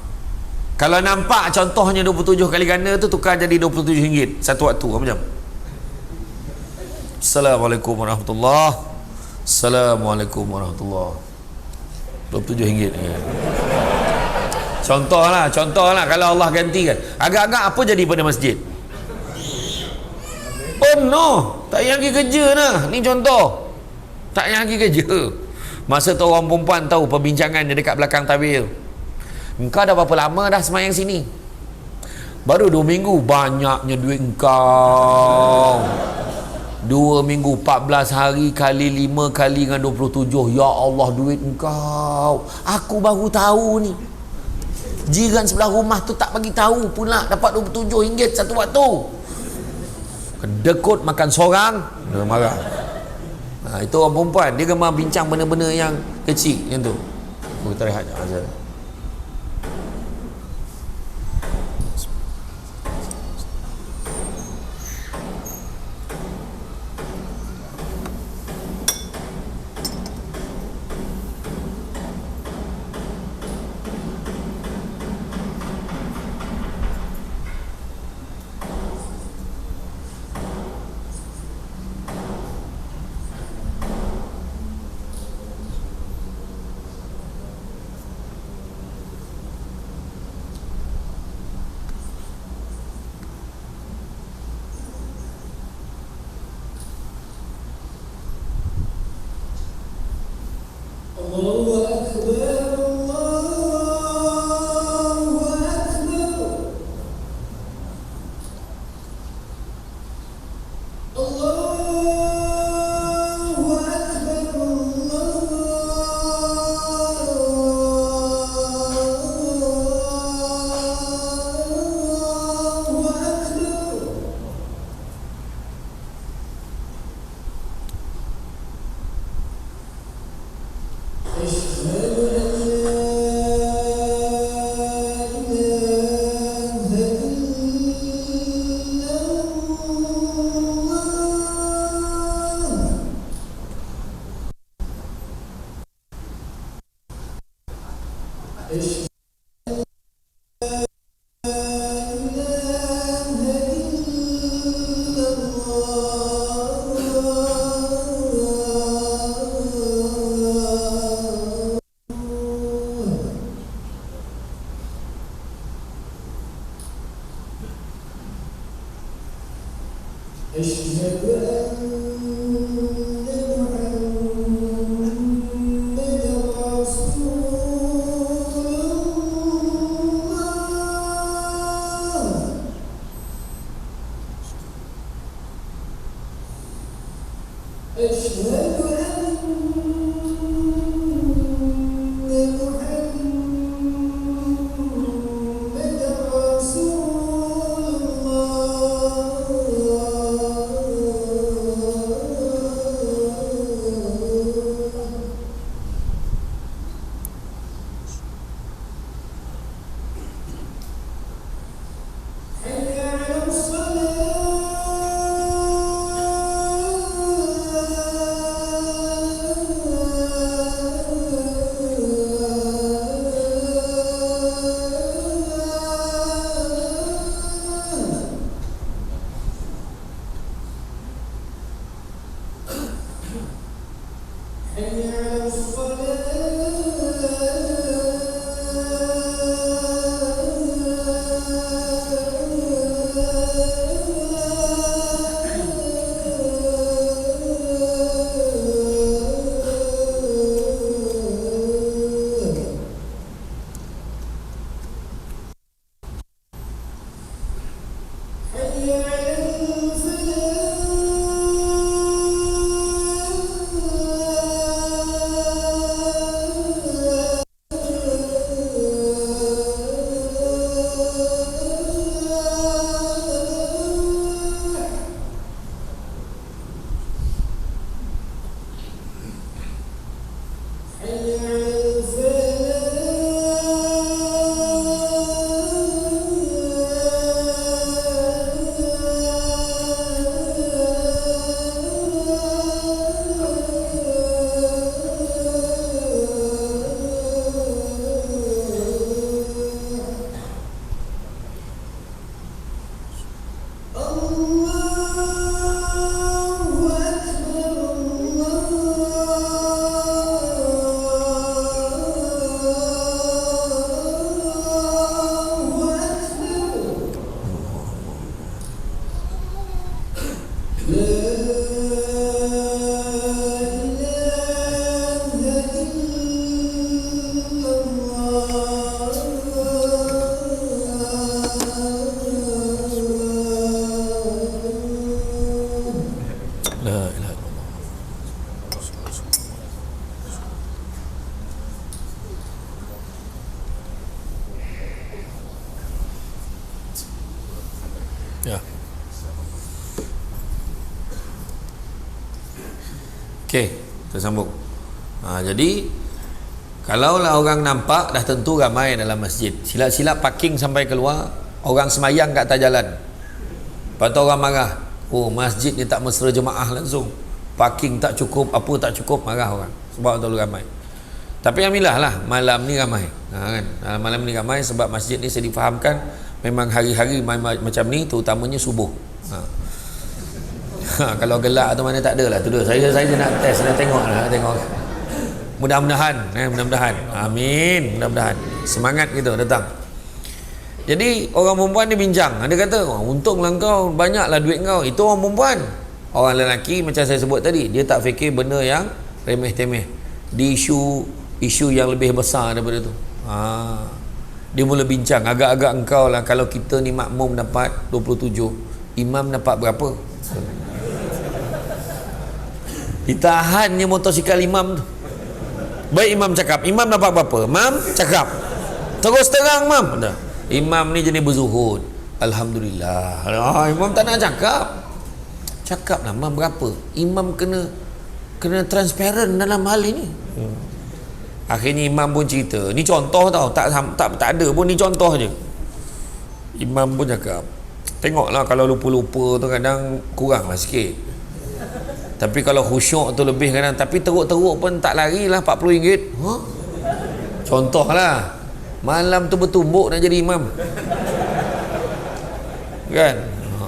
Kalau nampak contohnya 27 kali ganda tu tukar jadi RM27 satu waktu. Macam Assalamualaikum warahmatullahi. Assalamualaikum warahmatullahi. RM27. Contohlah kalau Allah gantikan. Agak-agak apa jadi pada masjid? Oh no, tak payah pergi kerja lah. Ni contoh. Tak payah pergi kerja. Masa tu orang perempuan tahu perbincangan dia dekat belakang tabir. Engkau dah berapa lama dah semayang sini? Baru 2 minggu. Banyaknya duit engkau. 2 minggu 14 hari kali 5 kali dengan 27. Ya Allah, duit engkau. Aku baru tahu ni. Jiran sebelah rumah tu tak bagi tahu pula dapat RM27 satu waktu. Kedekut makan seorang, dia marah. Itu orang perempuan, dia gemar bincang benda-benda yang kecil macam tu. Kita rehat sekejap. Ya. Okey, kita sambung. Jadi kalaulah orang nampak, dah tentu ramai dalam masjid. Silap-silap parking sampai keluar, orang semayang kat atas jalan. Lepas tu orang marah. Oh, masjid ni tak mesra jemaah langsung. Parking tak cukup, apa tak cukup, marah orang. Sebab terlalu ramai. Tapi alhamdulillah lah, malam ni ramai. Kan? Malam ni ramai sebab masjid ni saya difahamkan memang hari-hari macam ni, terutamanya subuh. Kalau gelap atau mana tak ada lah. Tu dia. Saya nak test, nak tengok lah. Mudah-mudahan, mudah-mudahan. Amin. Mudah-mudahan. Semangat kita datang. Jadi orang perempuan ni bincang. Dia kata, untunglah kau, banyaklah duit kau. Itu orang perempuan. Orang lelaki macam saya sebut tadi, dia tak fikir benda yang remeh-temeh. Di isu yang lebih besar daripada tu. Dia mula bincang. Agak-agak engkau lah, kalau kita ni makmum dapat 27, imam dapat berapa? Ditahannya motosikal imam tu. Baik, imam cakap, imam dapat berapa? Imam cakap, terus terang imam. Imam ni jenis berzuhud. Alhamdulillah. Imam tak nak cakap lah imam berapa. Imam kena transparent dalam hal ini. Akhirnya imam pun cerita. Ni contoh tau, tak ada pun, ni contoh je. Imam pun cakap, tengoklah kalau lupa-lupa tu kadang kurang lah sikit. Tapi kalau khusyuk tu lebih kadang. Tapi teruk-teruk pun tak lari lah RM40. Contoh lah, malam tu bertumbuk nak jadi imam, kan?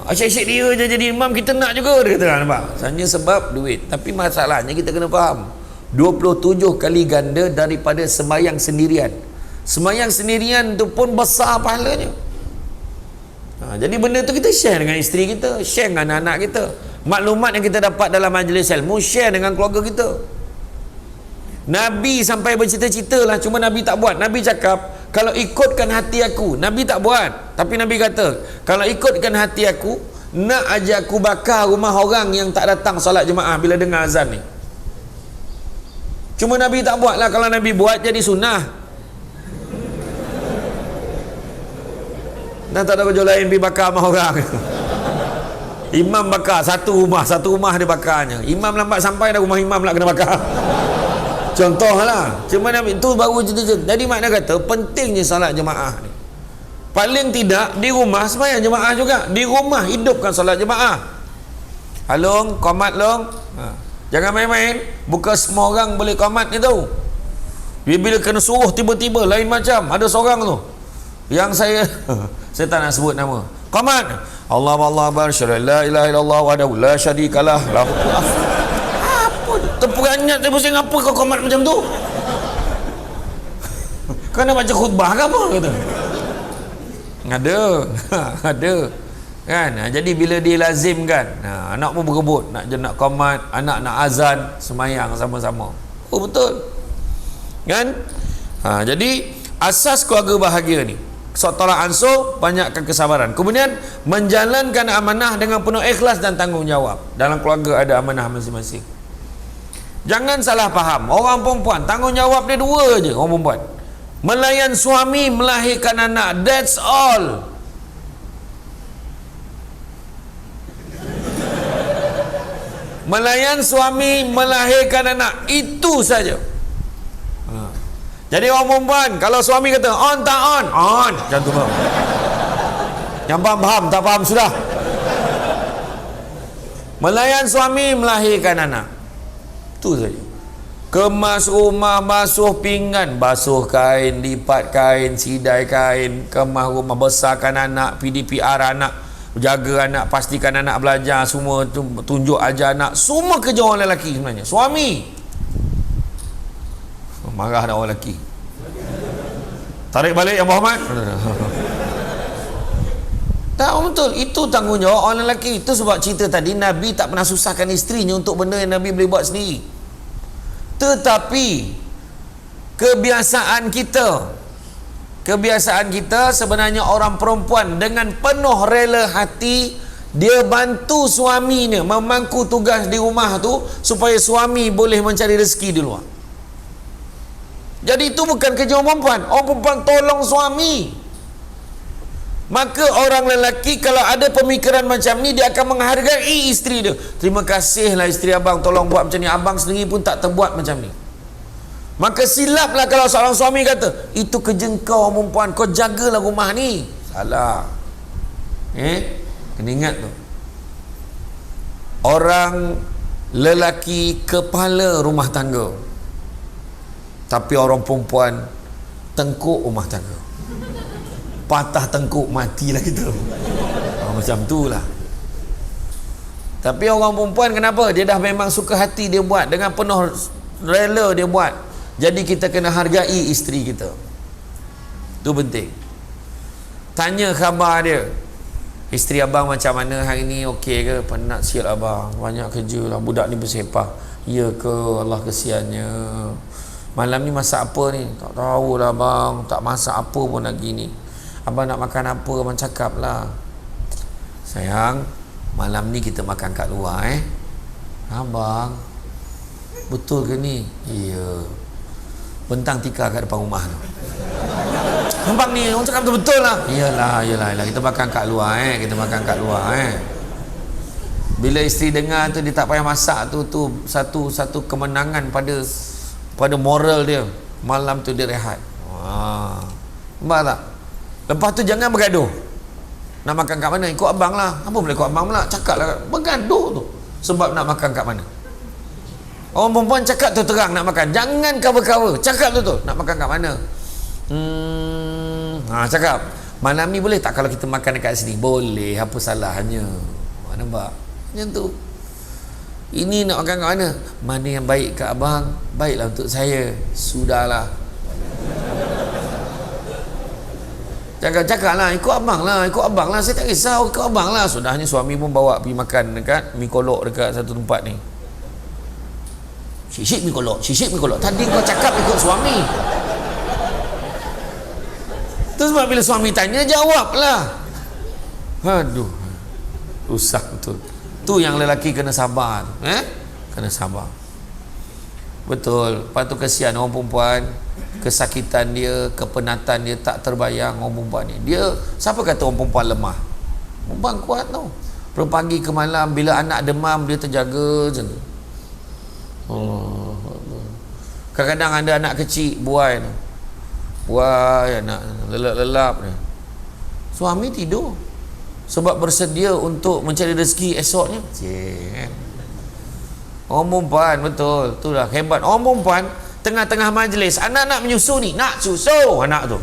Asyik-asyik dia je jadi imam, kita nak juga, dia kata. Nampak? Hanya sebab duit. Tapi masalahnya kita kena faham, 27 kali ganda daripada sembahyang sendirian. Sembahyang sendirian tu pun besar pahalanya. Jadi benda tu kita share dengan isteri kita, share dengan anak-anak kita. Maklumat yang kita dapat dalam majlis ilmu, share dengan keluarga kita. Nabi sampai bercita-cita lah, cuma Nabi tak buat. Nabi cakap, kalau ikutkan hati aku, Nabi tak buat. Tapi Nabi kata, kalau ikutkan hati aku, nak aja aku bakar rumah orang yang tak datang solat jemaah bila dengar azan ni. Cuma Nabi tak buat lah. Kalau Nabi buat, jadi sunnah. Dan tak ada kerja lain, pergi bakar rumah orang. Imam bakar satu rumah dia bakarnya. Imam lambat sampai dah, rumah imam lah kena bakar. Contoh lah. Cuma Nabi tu baru cerita. Jadi makna kata pentingnya salat jemaah ni. Paling tidak di rumah sembahyang jemaah juga. Di rumah hidupkan salat jemaah. Halong, qomat long. Jangan main-main. Bukan semua orang boleh qomat ni tau. Bila kena suruh tiba-tiba lain macam. Ada seorang tu yang saya tak nak sebut nama. Qomat, Allah akbar, syada la ilaha illallah wahdahu la syarikalah lahu. Apa terperanjat dia pusing, apa kau qomat macam tu? Kau nak baca khutbah ke apa kata? Ada kan. Jadi bila dia lazimkan, anak pun berebut nak qomat, anak nak azan, semayang sama-sama. Oh betul kan. Jadi asas keluarga bahagia ni, tolak ansur, banyakkan kesabaran. Kemudian menjalankan amanah dengan penuh ikhlas dan tanggungjawab. Dalam keluarga ada amanah masing-masing. Jangan salah faham, orang perempuan tanggungjawab dia dua je. Orang perempuan melayan suami, melahirkan anak, that's all. Melayan suami, melahirkan anak, itu saja. Jadi orang perempuan, kalau suami kata on tak on, macam tu bang. Yang faham, tak faham sudah. Melayan suami, melahirkan anak, itu saja. Kemas rumah, basuh pinggan, basuh kain, lipat kain, sidai kain, kemas rumah, besarkan anak, PDPR anak, jaga anak, pastikan anak belajar, semua tunjuk ajar anak. Semua kerja orang lelaki sebenarnya. Suami marah dah orang lelaki. Tarik balik yang Muhammad. Tak, betul. Itu tanggungjawab orang lelaki. Itu sebab cerita tadi, Nabi tak pernah susahkan isterinya untuk benda yang Nabi boleh buat sendiri. Tetapi kebiasaan kita sebenarnya orang perempuan dengan penuh rela hati, dia bantu suaminya memangku tugas di rumah tu supaya suami boleh mencari rezeki di luar. Jadi itu bukan kerja orang perempuan. Orang perempuan tolong suami. Maka orang lelaki kalau ada pemikiran macam ni, dia akan menghargai isteri dia. Terima kasihlah isteri abang tolong buat macam ni, abang sendiri pun tak terbuat macam ni. Maka silaplah kalau seorang suami kata, itu kerja kau perempuan, kau jagalah rumah ni. Salah. Kena ingat tu, orang lelaki kepala rumah tangga, tapi orang perempuan tengkuk rumah tangga. Patah tengkuk, matilah kita. Macam tu lah. Tapi orang perempuan kenapa? Dia dah memang suka hati dia buat, dengan penuh rela dia buat. Jadi kita kena hargai isteri kita. Tu penting. Tanya khabar dia, isteri abang macam mana hari ni, okey ke? Penat sial abang, banyak kerja lah, budak ni bersepah. Ya ke? Allah kesiannya. Malam ni masak apa ni? Tak tahulah bang, tak masak apa pun lagi ni. Abang nak makan apa? Abang cakap lah. Sayang, malam ni kita makan kat luar Abang, betul ke ni? Ya. Bentang tikar kat depan rumah tu. Abang ni, orang cakap betul lah. Iyalah, kita makan kat luar kita makan kat luar Bila isteri dengar tu, dia tak payah masak tu satu kemenangan pada moral dia. Malam tu dia rehat. Nampak tak? Lepas tu jangan bergaduh. Nak makan kat mana? Ikut abang lah. Apa boleh ikut abang pula? Cakap lah. Bergaduh tu sebab nak makan kat mana. Orang perempuan cakap tu terang nak makan. Jangan cover-cover. Cakap tu nak makan kat mana. Cakap malam ni boleh tak kalau kita makan dekat sini? Boleh. Apa salahnya? Nampak? Macam tu. Ini nak makan kat mana? Mana yang baik kat abang? Baiklah untuk saya. Sudahlah. Cakap lah, ikut abang lah, saya tak risau, ikut abang lah. Sudahnya suami pun bawa pergi makan dekat mi kolok dekat satu tempat ni. Sisik mi kolok. Tadi kau cakap ikut suami. Terus sebab bila suami tanya, jawablah. Aduh, rusak betul. Tu yang lelaki kena sabar. Kena sabar. Betul. Lepas tu kesian orang perempuan, kesakitan dia, kepenatan dia tak terbayang orang perempuan ni. Dia, siapa kata orang perempuan lemah? Perempuan kuat tau. Dari pagi ke malam, bila anak demam dia terjaga macam tu. Kadang-kadang ada anak kecil buai anak lelap-lelap dia. Suami tidur sebab bersedia untuk mencari rezeki esoknya. Orang perempuan, betul, itulah hebat orang perempuan. Tengah-tengah majlis, anak nak menyusu ni, nak susu anak tu.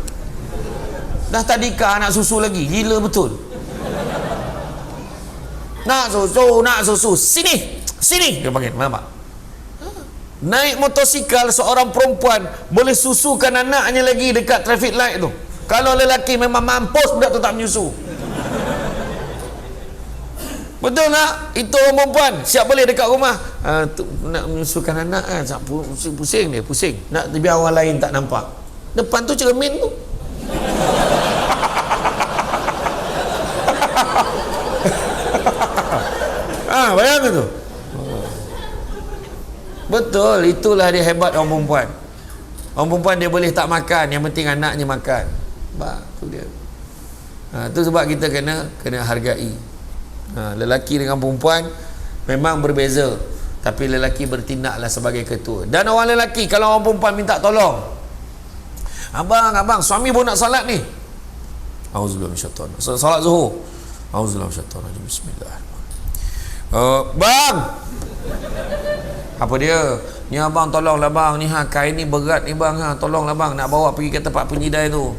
Dah tadika anak susu lagi, gila betul. Nak susu, sini dia panggil, nampak? Naik motosikal seorang perempuan boleh susukan anaknya lagi dekat traffic light tu. Kalau lelaki memang mampus budak tu tak menyusu. Betul tak? Itu orang perempuan siap boleh dekat rumah nak menyusukan anak pusing. Nak biar orang lain tak nampak. Depan tu cermin tu. Bayang tu. Betul, itulah dia hebat orang perempuan. Orang perempuan dia boleh tak makan, yang penting anaknya makan. Tu dia. Tu sebab kita kena hargai. Lelaki dengan perempuan memang berbeza, tapi lelaki bertindaklah sebagai ketua. Dan orang lelaki kalau orang perempuan minta tolong, abang suami pun nak solat ni, auzubillahi minasyaitanir rajim, solat zuhur, auzubillahi minasyaitanir rajim, bismillahirrahmanirrahim. Bang, apa dia ni? Abang tolonglah bang, ni kain ni berat ni bang, tolonglah bang, nak bawa pergi ke tempat penyidai tu.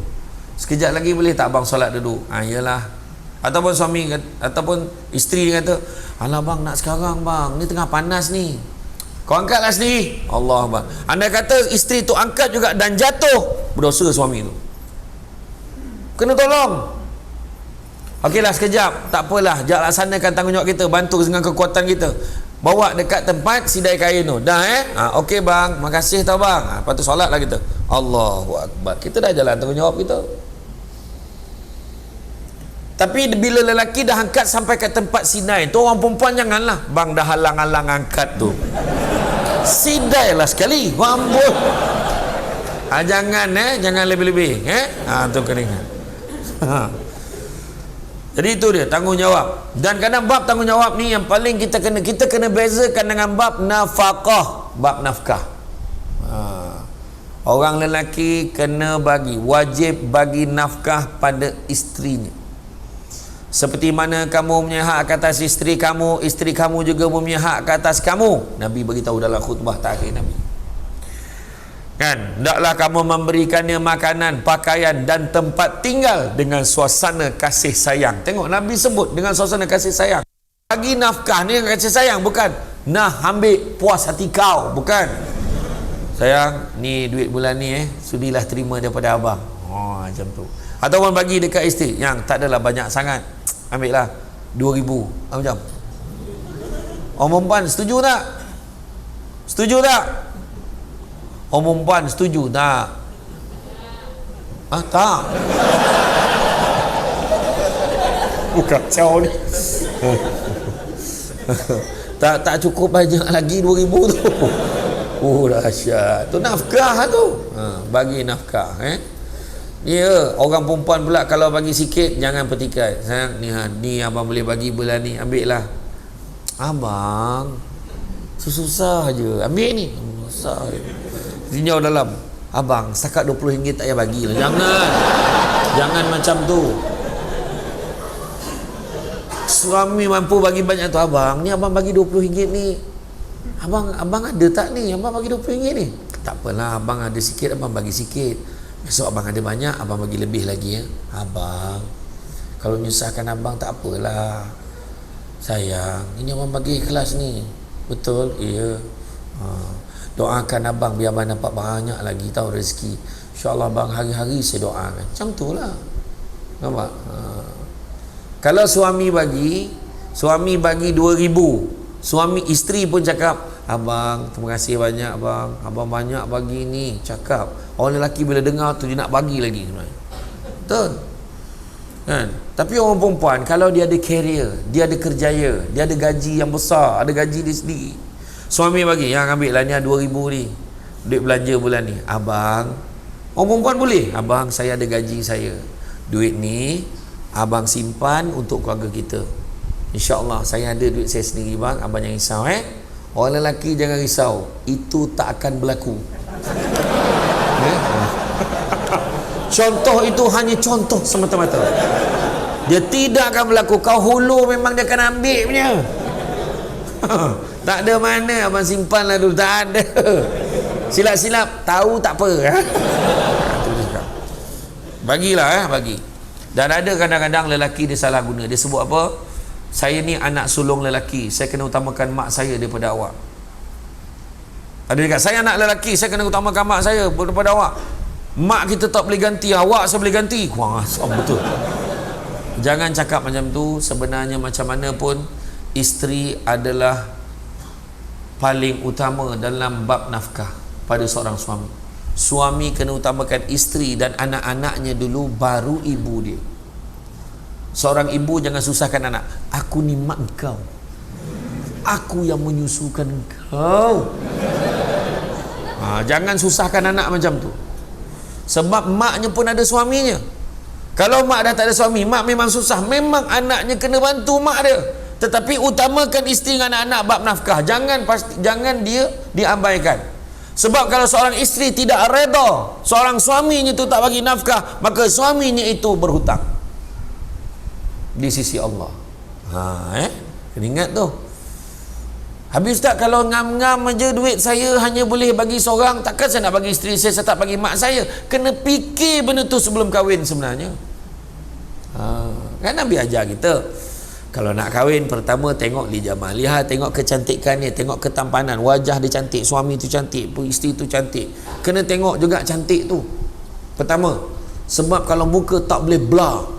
Sekejap lagi boleh tak abang solat dulu? Iyalah. Ataupun suami ataupun isteri dia kata, alah bang nak sekarang bang, ni tengah panas ni, kau angkatlah sendiri. Allah bang. Anda kata isteri tu angkat juga dan jatuh, berdosa suami tu. Kena tolong. Okeylah sekejap, tak apalah, jangan laksanakan tanggungjawab kita, bantu dengan kekuatan kita, bawa dekat tempat sidai kain tu. Dah okey bang, makasih tau bang. Lepas tu solatlah kita. Allahu Akbar. Kita dah jalan tanggungjawab kita. Tapi bila lelaki dah angkat sampai ke tempat sidai tu, orang perempuan janganlah bang dah halang-halang angkat tu, sidai lah sekali rambut. Jangan lebih-lebih tu kena ingat. Jadi itu dia tanggungjawab. Dan kadang bab tanggungjawab ni yang paling kita kena bezakan dengan bab nafkah, bab nafkah. Orang lelaki kena wajib bagi nafkah pada isterinya. Seperti mana kamu punya hak ke atas isteri kamu juga punya hak ke atas kamu. Nabi beritahu dalam khutbah terakhir Nabi. Kan, hendaklah kamu memberikannya makanan, pakaian dan tempat tinggal dengan suasana kasih sayang. Tengok Nabi sebut dengan suasana kasih sayang. Bagi nafkah ni kasih sayang, bukan nah ambil puas hati kau, bukan. Sayang, ni duit bulan ni sudilah terima daripada abang. Oh, macam tu. Ataupun bagi dekat isteri yang tak adalah banyak sangat. Ambil lah 2,000 macam. Orang perempuan setuju tak? Setuju tak? Orang perempuan setuju tak? Tak. Kacau ni. tak cukup banyak lagi 2,000 tu. Dahsyat. Tu nafkah tu. Bagi nafkah Ya, orang perempuan pula kalau bagi sikit jangan petikai. Sayang, ni abang boleh bagi bulan ni, ambil lah. Abang susah je, ambil ni. Susah je. Tinjau dalam, abang setakat RM20 tak payah bagi lah. Jangan macam tu. Suami mampu bagi banyak tu, abang ni abang bagi RM20 ni, abang ada tak ni, abang bagi RM20 ni. Tak apalah, abang ada sikit, abang bagi sikit. Besok abang ada banyak, abang bagi lebih lagi Abang, kalau menyusahkan abang tak apalah. Sayang, ini abang bagi ikhlas ni. Betul? Ya. Doakan abang biar abang dapat banyak lagi tahu rezeki. InsyaAllah abang hari-hari saya doakan. Macam tu lah. Nampak? Kalau suami bagi RM2,000, suami isteri pun cakap, abang terima kasih banyak abang banyak bagi ni. Cakap orang lelaki bila dengar tu dia nak bagi lagi sebenarnya. Betul kan? Tapi orang perempuan kalau dia ada career, dia ada kerjaya, dia ada gaji yang besar, ada gaji dia sendiri, suami bagi, yang ambil lah ni RM2,000 ni, duit belanja bulan ni. Abang, orang perempuan boleh, abang saya ada gaji saya, duit ni abang simpan untuk keluarga kita. InsyaAllah saya ada duit saya sendiri bang, abang jangan risau Orang lelaki jangan risau, itu tak akan berlaku. Contoh itu hanya contoh semata-mata. Dia tidak akan berlaku. Kau hulu memang dia akan ambil punya. Tak ada mana abang simpan lah dulu, tak ada. Silap-silap tahu tak apa. Bagilah bagi. Dan ada kadang-kadang lelaki dia salah guna. Dia sebut apa? Saya ni anak sulung lelaki, saya kena utamakan mak saya daripada awak. Ada dekat, saya anak lelaki, saya kena utamakan mak saya daripada awak. Mak kita tak boleh ganti, awak saya boleh ganti. Wah, betul. Jangan cakap macam tu. Sebenarnya macam mana pun isteri adalah paling utama dalam bab nafkah pada seorang suami. Suami kena utamakan isteri dan anak-anaknya dulu, baru ibu dia. Seorang ibu jangan susahkan anak. Aku ni mak kau, aku yang menyusukan kau. Jangan susahkan anak macam tu. Sebab maknya pun ada suaminya. Kalau mak dah tak ada suami, mak memang susah. Memang anaknya kena bantu mak dia. Tetapi utamakan isteri dan anak-anak bab nafkah. Jangan dia diabaikan. Sebab kalau seorang isteri tidak reda seorang suaminya itu tak bagi nafkah, maka suaminya itu berhutang di sisi Allah. Kena ingat tu. Habis tak, kalau ngam-ngam aja duit saya hanya boleh bagi seorang, takkan saya nak bagi isteri saya tak bagi mak saya. Kena fikir benda tu sebelum kahwin sebenarnya. Kan Nabi ajar kita, kalau nak kahwin, pertama tengok lijamah, lihat, tengok kecantikan dia, tengok ketampanan, wajah dia cantik, suami tu cantik, isteri tu cantik. Kena tengok juga cantik tu pertama. Sebab kalau muka tak boleh blur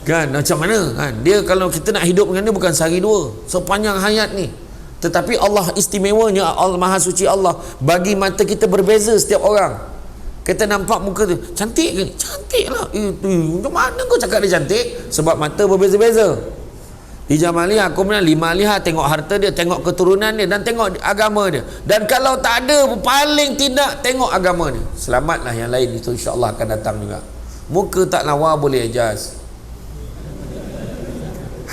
kan, macam mana kan? Dia kalau kita nak hidup dengan dia bukan sehari dua, sepanjang hayat ni. Tetapi Allah istimewanya, Allah Maha Suci Allah bagi mata kita berbeza setiap orang. Kita nampak muka tu cantik ke? Cantik lah. Macam mana kau cakap dia cantik? Sebab mata berbeza-beza. Di Jamalia aku bilang 5 lihat, tengok harta dia, tengok keturunan dia, dan tengok agama dia. Dan kalau tak ada, paling tidak tengok agama dia. Selamatlah yang lain itu, insya-Allah akan datang juga. Muka tak lawa boleh adjust.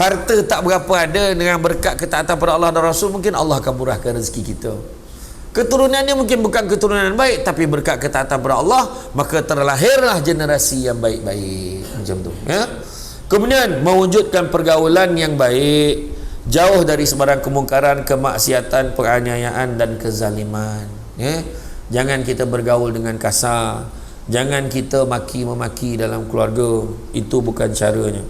Harta tak berapa ada, dengan berkat ketaatan pada Allah dan Rasul mungkin Allah akan murahkan rezeki kita. Keturunannya mungkin bukan keturunan baik, tapi berkat ketaatan pada Allah maka terlahirlah generasi yang baik-baik. Macam tu ya. Kemudian mewujudkan pergaulan yang baik, jauh dari sebarang kemungkaran, kemaksiatan, penganiayaan dan kezaliman ya. Jangan kita bergaul dengan kasar, jangan kita maki-memaki dalam keluarga, itu bukan caranya.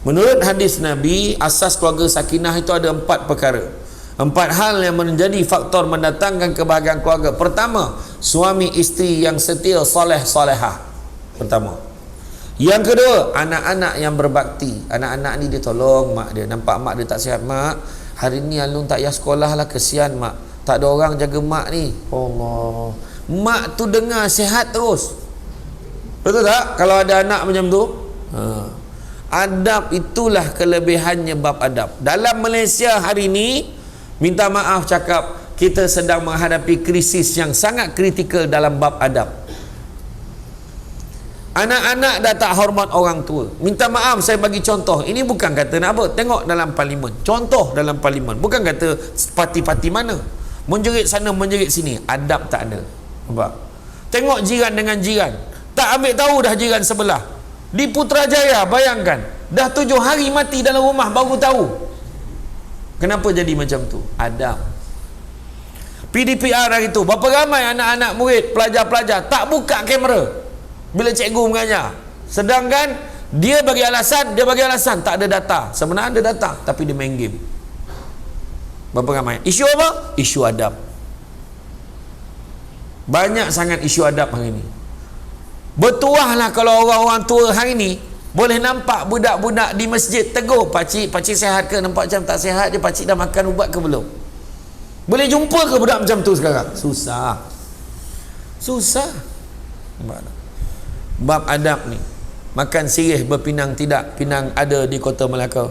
Menurut hadis Nabi, asas keluarga sakinah itu ada 4 perkara, 4 hal yang menjadi faktor mendatangkan kebahagiaan keluarga. Pertama, suami isteri yang setia, soleh solehah. Pertama. Yang kedua, anak-anak yang berbakti. Anak-anak ni dia tolong mak dia. Nampak mak dia tak sihat, mak hari ni Alun tak payah sekolah lah, kesian mak, tak ada orang jaga mak ni. Allah, mak tu dengar sihat terus. Betul tak? Kalau ada anak macam tu, adab itulah kelebihannya bab adab. Dalam Malaysia hari ini, minta maaf cakap, kita sedang menghadapi krisis yang sangat kritikal dalam bab adab. Anak-anak dah tak hormat orang tua. Minta maaf, saya bagi contoh. Ini bukan kata nak apa, tengok dalam parlimen, contoh dalam parlimen, bukan kata parti-parti mana, menjerit sana menjerit sini, adab tak ada. Nampak? Tengok jiran dengan jiran, tak ambil tahu dah jiran sebelah. Di Putrajaya, bayangkan, dah 7 hari mati dalam rumah baru tahu. Kenapa jadi macam tu? Adab. PDPR hari tu, berapa ramai anak-anak murid, pelajar-pelajar tak buka kamera bila cikgu mengajar. Sedangkan dia bagi alasan tak ada data. Sebenarnya ada data, tapi dia main game. Berapa ramai? Isu apa? Isu adab. Banyak sangat isu adab hari ini. Bertuahlah kalau orang-orang tua hari ni boleh nampak budak-budak di masjid tegur, pakcik sihat ke? Nampak macam tak sihat je, pakcik dah makan ubat ke belum? Boleh jumpa ke budak macam tu sekarang? Susah. Bab adab ni, makan sirih berpinang tidak, pinang ada di kota Melaka.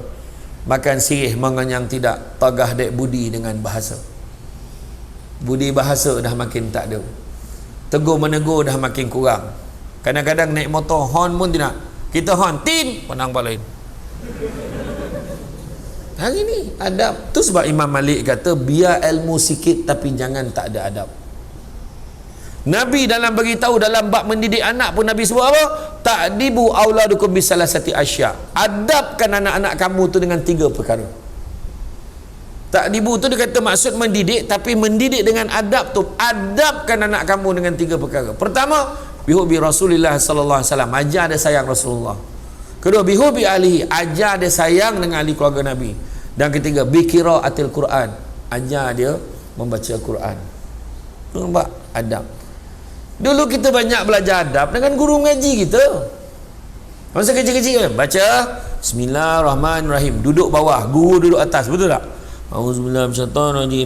Makan sirih mengenyang tidak, tagah dek budi dengan bahasa. Budi bahasa dah makin tak ada, tegur menegur dah makin kurang. Kadang-kadang naik motor, horn pun tidak. Kita horn, tin, pandang balain. Hari ni adab. Tu sebab Imam Malik kata, biar ilmu sikit tapi jangan tak ada adab. Nabi dalam beritahu dalam bab mendidik anak pun Nabi sebut apa? Ta'dibu auladukum bisalasati asya. Adabkan anak-anak kamu tu dengan 3 perkara. Ta'dibu tu dia kata maksud mendidik, tapi mendidik dengan adab tu, adabkan anak kamu dengan 3 perkara. Pertama, bihubi Rasulullah sallallahu alaihi wasallam, ajar dia sayang Rasulullah. Kedua, bihubi ahlihi, ajar dia sayang dengan ahli keluarga Nabi. Dan ketiga, biqiraatil Quran, ajar dia membaca Quran. Nampak? Adab. Dulu kita banyak belajar adab dengan guru mengaji kita. Masa kecil-kecil baca Bismillahirrahmanirrahim, duduk bawah, guru duduk atas, betul tak? Auzubillahi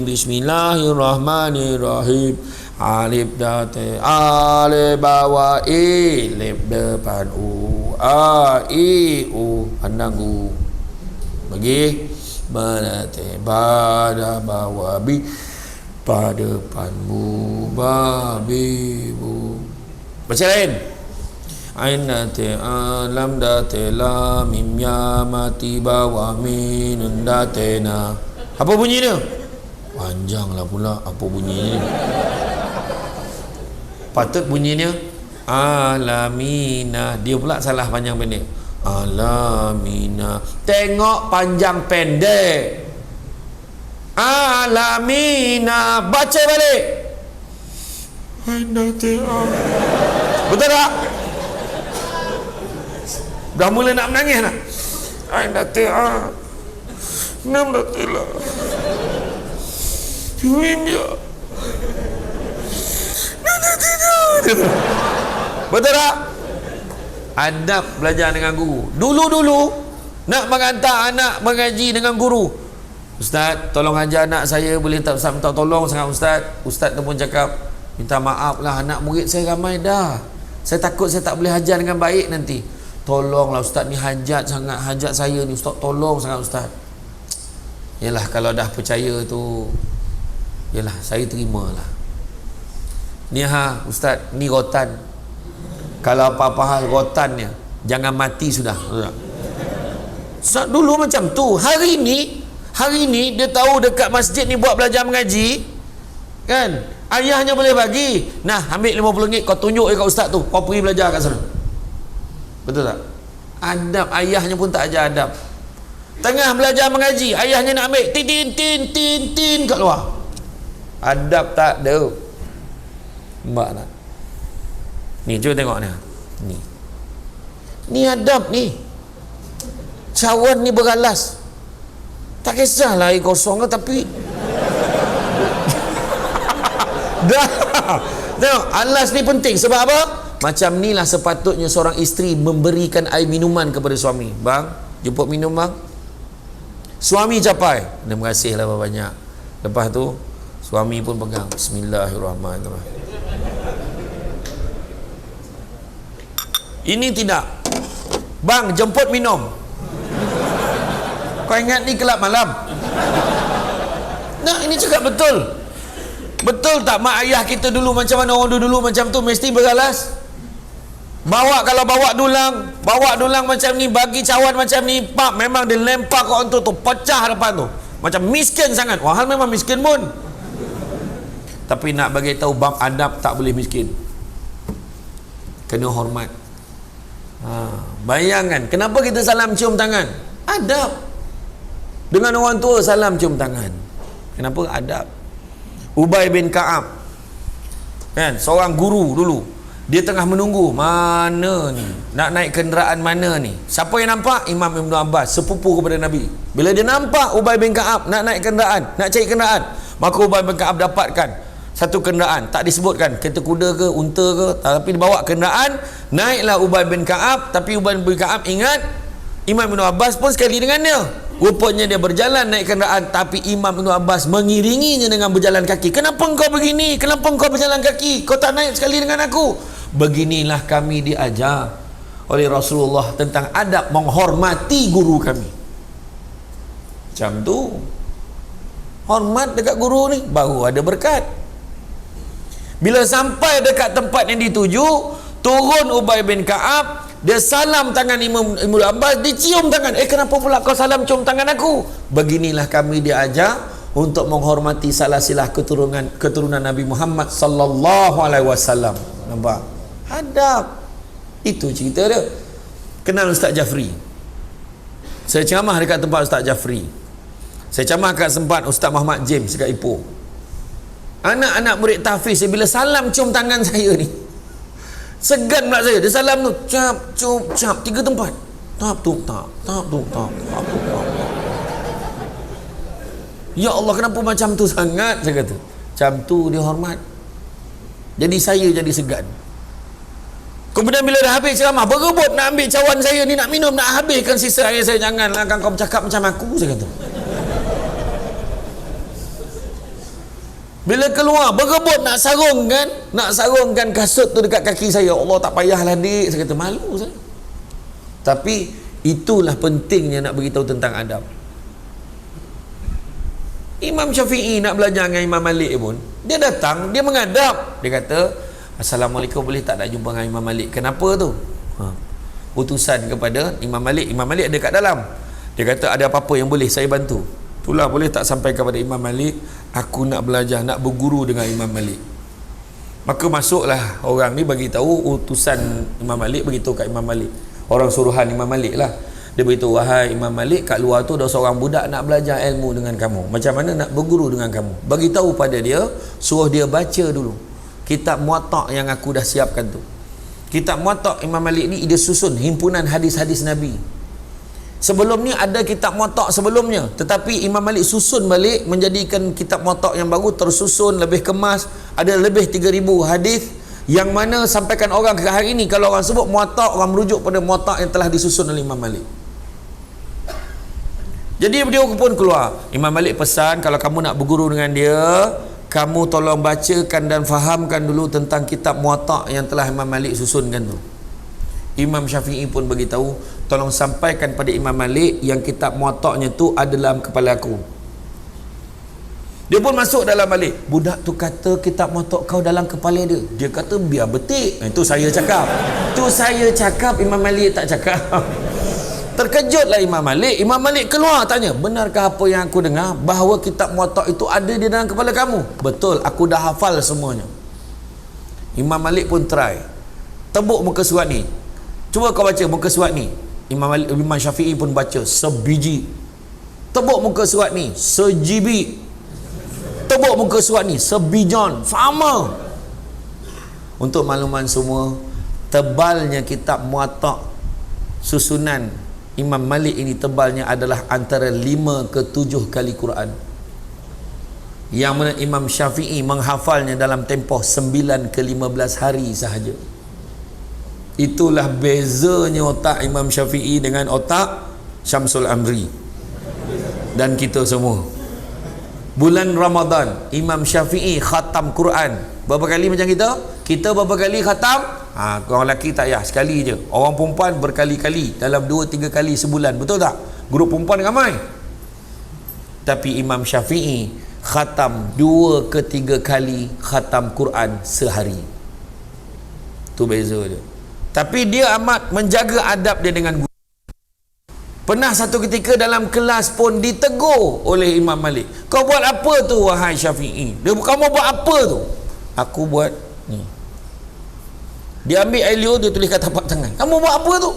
Bismillahirrahmanirrahim. Alif date alif bawah i, lip depan u, a i u, pandang u, bagi badate bada bawah bi, pada depanmu babi bu. Baca lain. Ain date alam date la mim ya mati bawah minun date na. Apa bunyinya? Panjanglah pula apa bunyinya. Patut bunyinya alamina, dia pula salah panjang pendek. Alamina, tengok panjang pendek. Alamina, baca balik. Betul tak? Dah mula nak menangis nak. Ainatia nam datila ya. Betul tak? Adab belajar dengan guru. Dulu-dulu nak menghantar anak mengaji dengan guru, Ustaz, tolong ajar anak saya, boleh tak Ustaz minta tolong sangat Ustaz. Ustaz tu pun cakap, minta maaf lah, anak murid saya ramai dah, saya takut saya tak boleh ajar dengan baik nanti. Tolonglah Ustaz, ni hajat sangat, hajat saya ni Ustaz, tolong sangat Ustaz. Yalah, kalau dah percaya tu, yalah, saya terimalah. Ni Ustaz, ni rotan. Kalau apa-apa hal rotannya, jangan mati sudah. Dulu macam tu. Hari ni dia tahu dekat masjid ni buat belajar mengaji, kan? Ayahnya boleh bagi. Nah, ambil RM50, kau tunjuk dekat ustaz tu, kau pergi belajar kat sana. Betul tak? Adab ayahnya pun tak ajar adab. Tengah belajar mengaji, ayahnya nak ambil tin kat luar. Adab tak ada. Mbak nak. Ni cuba tengok ni. Ni adab ni. Cawan ni beralas. Tak kisahlah air kosong ke, tapi dah. Tengok, alas ni penting. Sebab apa? Macam ni lah sepatutnya seorang isteri memberikan air minuman kepada suami. Bang, jemput minum bang. Suami capai, terima kasih lah banyak. Lepas tu suami pun pegang, Bismillahirrahmanirrahim. Ini tidak. Bang, jemput minum. Kau ingat ni kelab malam? Nah, ini cakap betul. Betul tak mak ayah kita dulu macam mana orang dulu macam tu mesti beralas? Kalau bawa dulang macam ni, bagi cawan macam ni, pak, memang dia lempar kat orang tu pecah depan tu. Macam miskin sangat. Wahal memang miskin pun. Tapi nak bagi tahu bab adab tak boleh miskin. Kena hormat. Bayangkan kenapa kita salam cium tangan? Adab. Dengan orang tua salam cium tangan. Kenapa? Adab. Ubay bin Ka'ab, kan, seorang guru dulu, dia tengah menunggu mana ni, nak naik kenderaan mana ni. Siapa yang nampak? Imam Ibn Abbas, sepupu kepada Nabi. Bila dia nampak Ubay bin Ka'ab nak naik kenderaan, nak cari kenderaan, maka Ubay bin Ka'ab dapatkan satu kenderaan, tak disebutkan kereta kuda ke unta ke, tapi dibawa kenderaan. Naiklah Ubay bin Ka'ab, tapi Ubay bin Ka'ab ingat Imam Ibn Abbas pun sekali dengan dia. Rupanya dia berjalan naik kenderaan, tapi Imam Ibn Abbas mengiringinya dengan berjalan kaki. Kenapa engkau begini? Kenapa engkau berjalan kaki? Kau tak naik sekali dengan aku? Beginilah kami diajar oleh Rasulullah tentang adab menghormati guru kami. Macam tu. Hormat dekat guru ni, baru ada berkat. Bila sampai dekat tempat yang dituju, turun Ubay bin Ka'ab, dia salam tangan Imam Ibn Abbas, dicium tangan. Kenapa pula kau salam cium tangan aku? Beginilah kami diajar untuk menghormati salah-silah keturunan Nabi Muhammad sallallahu alaihi wasallam. Nampak? Adab. Itu cerita dia. Kenal Ustaz Jafri. Saya ceramah dekat tempat Ustaz Jafri. Saya ceramah kat tempat Ustaz Muhammad James dekat Ipoh. Anak-anak murid tahfiz, bila salam cium tangan saya ni, segan pula saya. Dia salam tu, cap, cup, cap, 3 tempat. Tap, tup, tap, tap, tup, tap, tap, tup, tap. Ya Allah, kenapa macam tu sangat? Saya kata, macam tu dia hormat. Jadi saya jadi segan. Kemudian bila dah habis ceramah, berebut nak ambil cawan saya ni, nak minum, nak habiskan sisa air saya. Janganlah kan kau bercakap macam aku, saya kata. Bila keluar, berebut nak sarungkan kasut tu dekat kaki saya. Allah, tak payahlah dik, saya kata. Malu saya. Tapi itulah pentingnya nak beritahu tentang adab. Imam Syafi'i nak belajar dengan Imam Malik pun, dia datang, dia mengadap. Dia kata, Assalamualaikum, boleh tak nak jumpa dengan Imam Malik? Kenapa tu? Utusan kepada Imam Malik. Imam Malik ada kat dalam. Dia kata, ada apa-apa yang boleh saya bantu? Itulah, boleh tak sampai kepada Imam Malik, aku nak belajar, nak berguru dengan Imam Malik. Maka masuklah orang ni, bagi tahu utusan Imam Malik, beritahu kat Imam Malik, orang suruhan Imam Malik lah. Dia beritahu, wahai Imam Malik, kat luar tu ada seorang budak nak belajar ilmu dengan kamu, macam mana nak berguru dengan kamu. Bagi tahu pada dia, suruh dia baca dulu kitab Muwatta' yang aku dah siapkan tu. Kitab Muwatta' Imam Malik ni dia susun himpunan hadis-hadis Nabi. Sebelum ni ada kitab Muwatta' sebelumnya, tetapi Imam Malik susun balik, menjadikan kitab Muwatta' yang baru, tersusun, lebih kemas. Ada lebih 3,000 hadis, yang mana sampaikan orang ke hari ini, kalau orang sebut Muwatta', orang merujuk pada Muwatta' yang telah disusun oleh Imam Malik. Jadi dia pun keluar. Imam Malik pesan, kalau kamu nak berguru dengan dia, kamu tolong bacakan dan fahamkan dulu tentang kitab Muwatta' yang telah Imam Malik susunkan tu. Imam Syafi'i pun beritahu, tolong sampaikan pada Imam Malik yang kitab Muwatta'nya tu ada dalam kepala aku. Dia pun masuk dalam balik. Budak tu kata kitab motok kau dalam kepala dia. Dia kata biar betik. Itu saya cakap. Itu saya cakap, Imam Malik tak cakap. Terkejutlah Imam Malik. Imam Malik keluar tanya, benarkah apa yang aku dengar bahawa kitab muwatta itu ada di dalam kepala kamu? Betul, aku dah hafal semuanya. Imam Malik pun try. Tebuk muka surat ni. Cuba kau baca muka surat ni. Imam Syafi'i pun baca sebiji. Tebuk muka surat ni sejibi. Tebuk muka surat ni sebijon. Sama. Untuk makluman semua, tebalnya kitab muwatta susunan Imam Malik ini tebalnya adalah antara 5 ke 7 kali Quran. Yang mana Imam Syafi'i menghafalnya dalam tempoh 9 ke 15 hari sahaja. Itulah bezanya otak Imam Syafi'i dengan otak Syamsul Amri dan kita semua. Bulan Ramadan Imam Syafi'i khatam Quran berapa kali macam kita? Kita berapa kali khatam? Orang lelaki tak payah, sekali je. Orang perempuan berkali-kali, dalam 2-3 kali sebulan, betul tak? Grup perempuan ramai. Tapi Imam Syafi'i khatam 2 ke 3 kali khatam Quran sehari. Tu beza dia. Tapi dia amat menjaga adab dia dengan guru. Pernah satu ketika dalam kelas pun ditegur oleh Imam Malik. Kau buat apa tu wahai Syafi'i? Kamu buat apa tu? Aku buat ni. Dia ambil ailio, dia tulis kat tapak tangan. Kamu buat apa tu?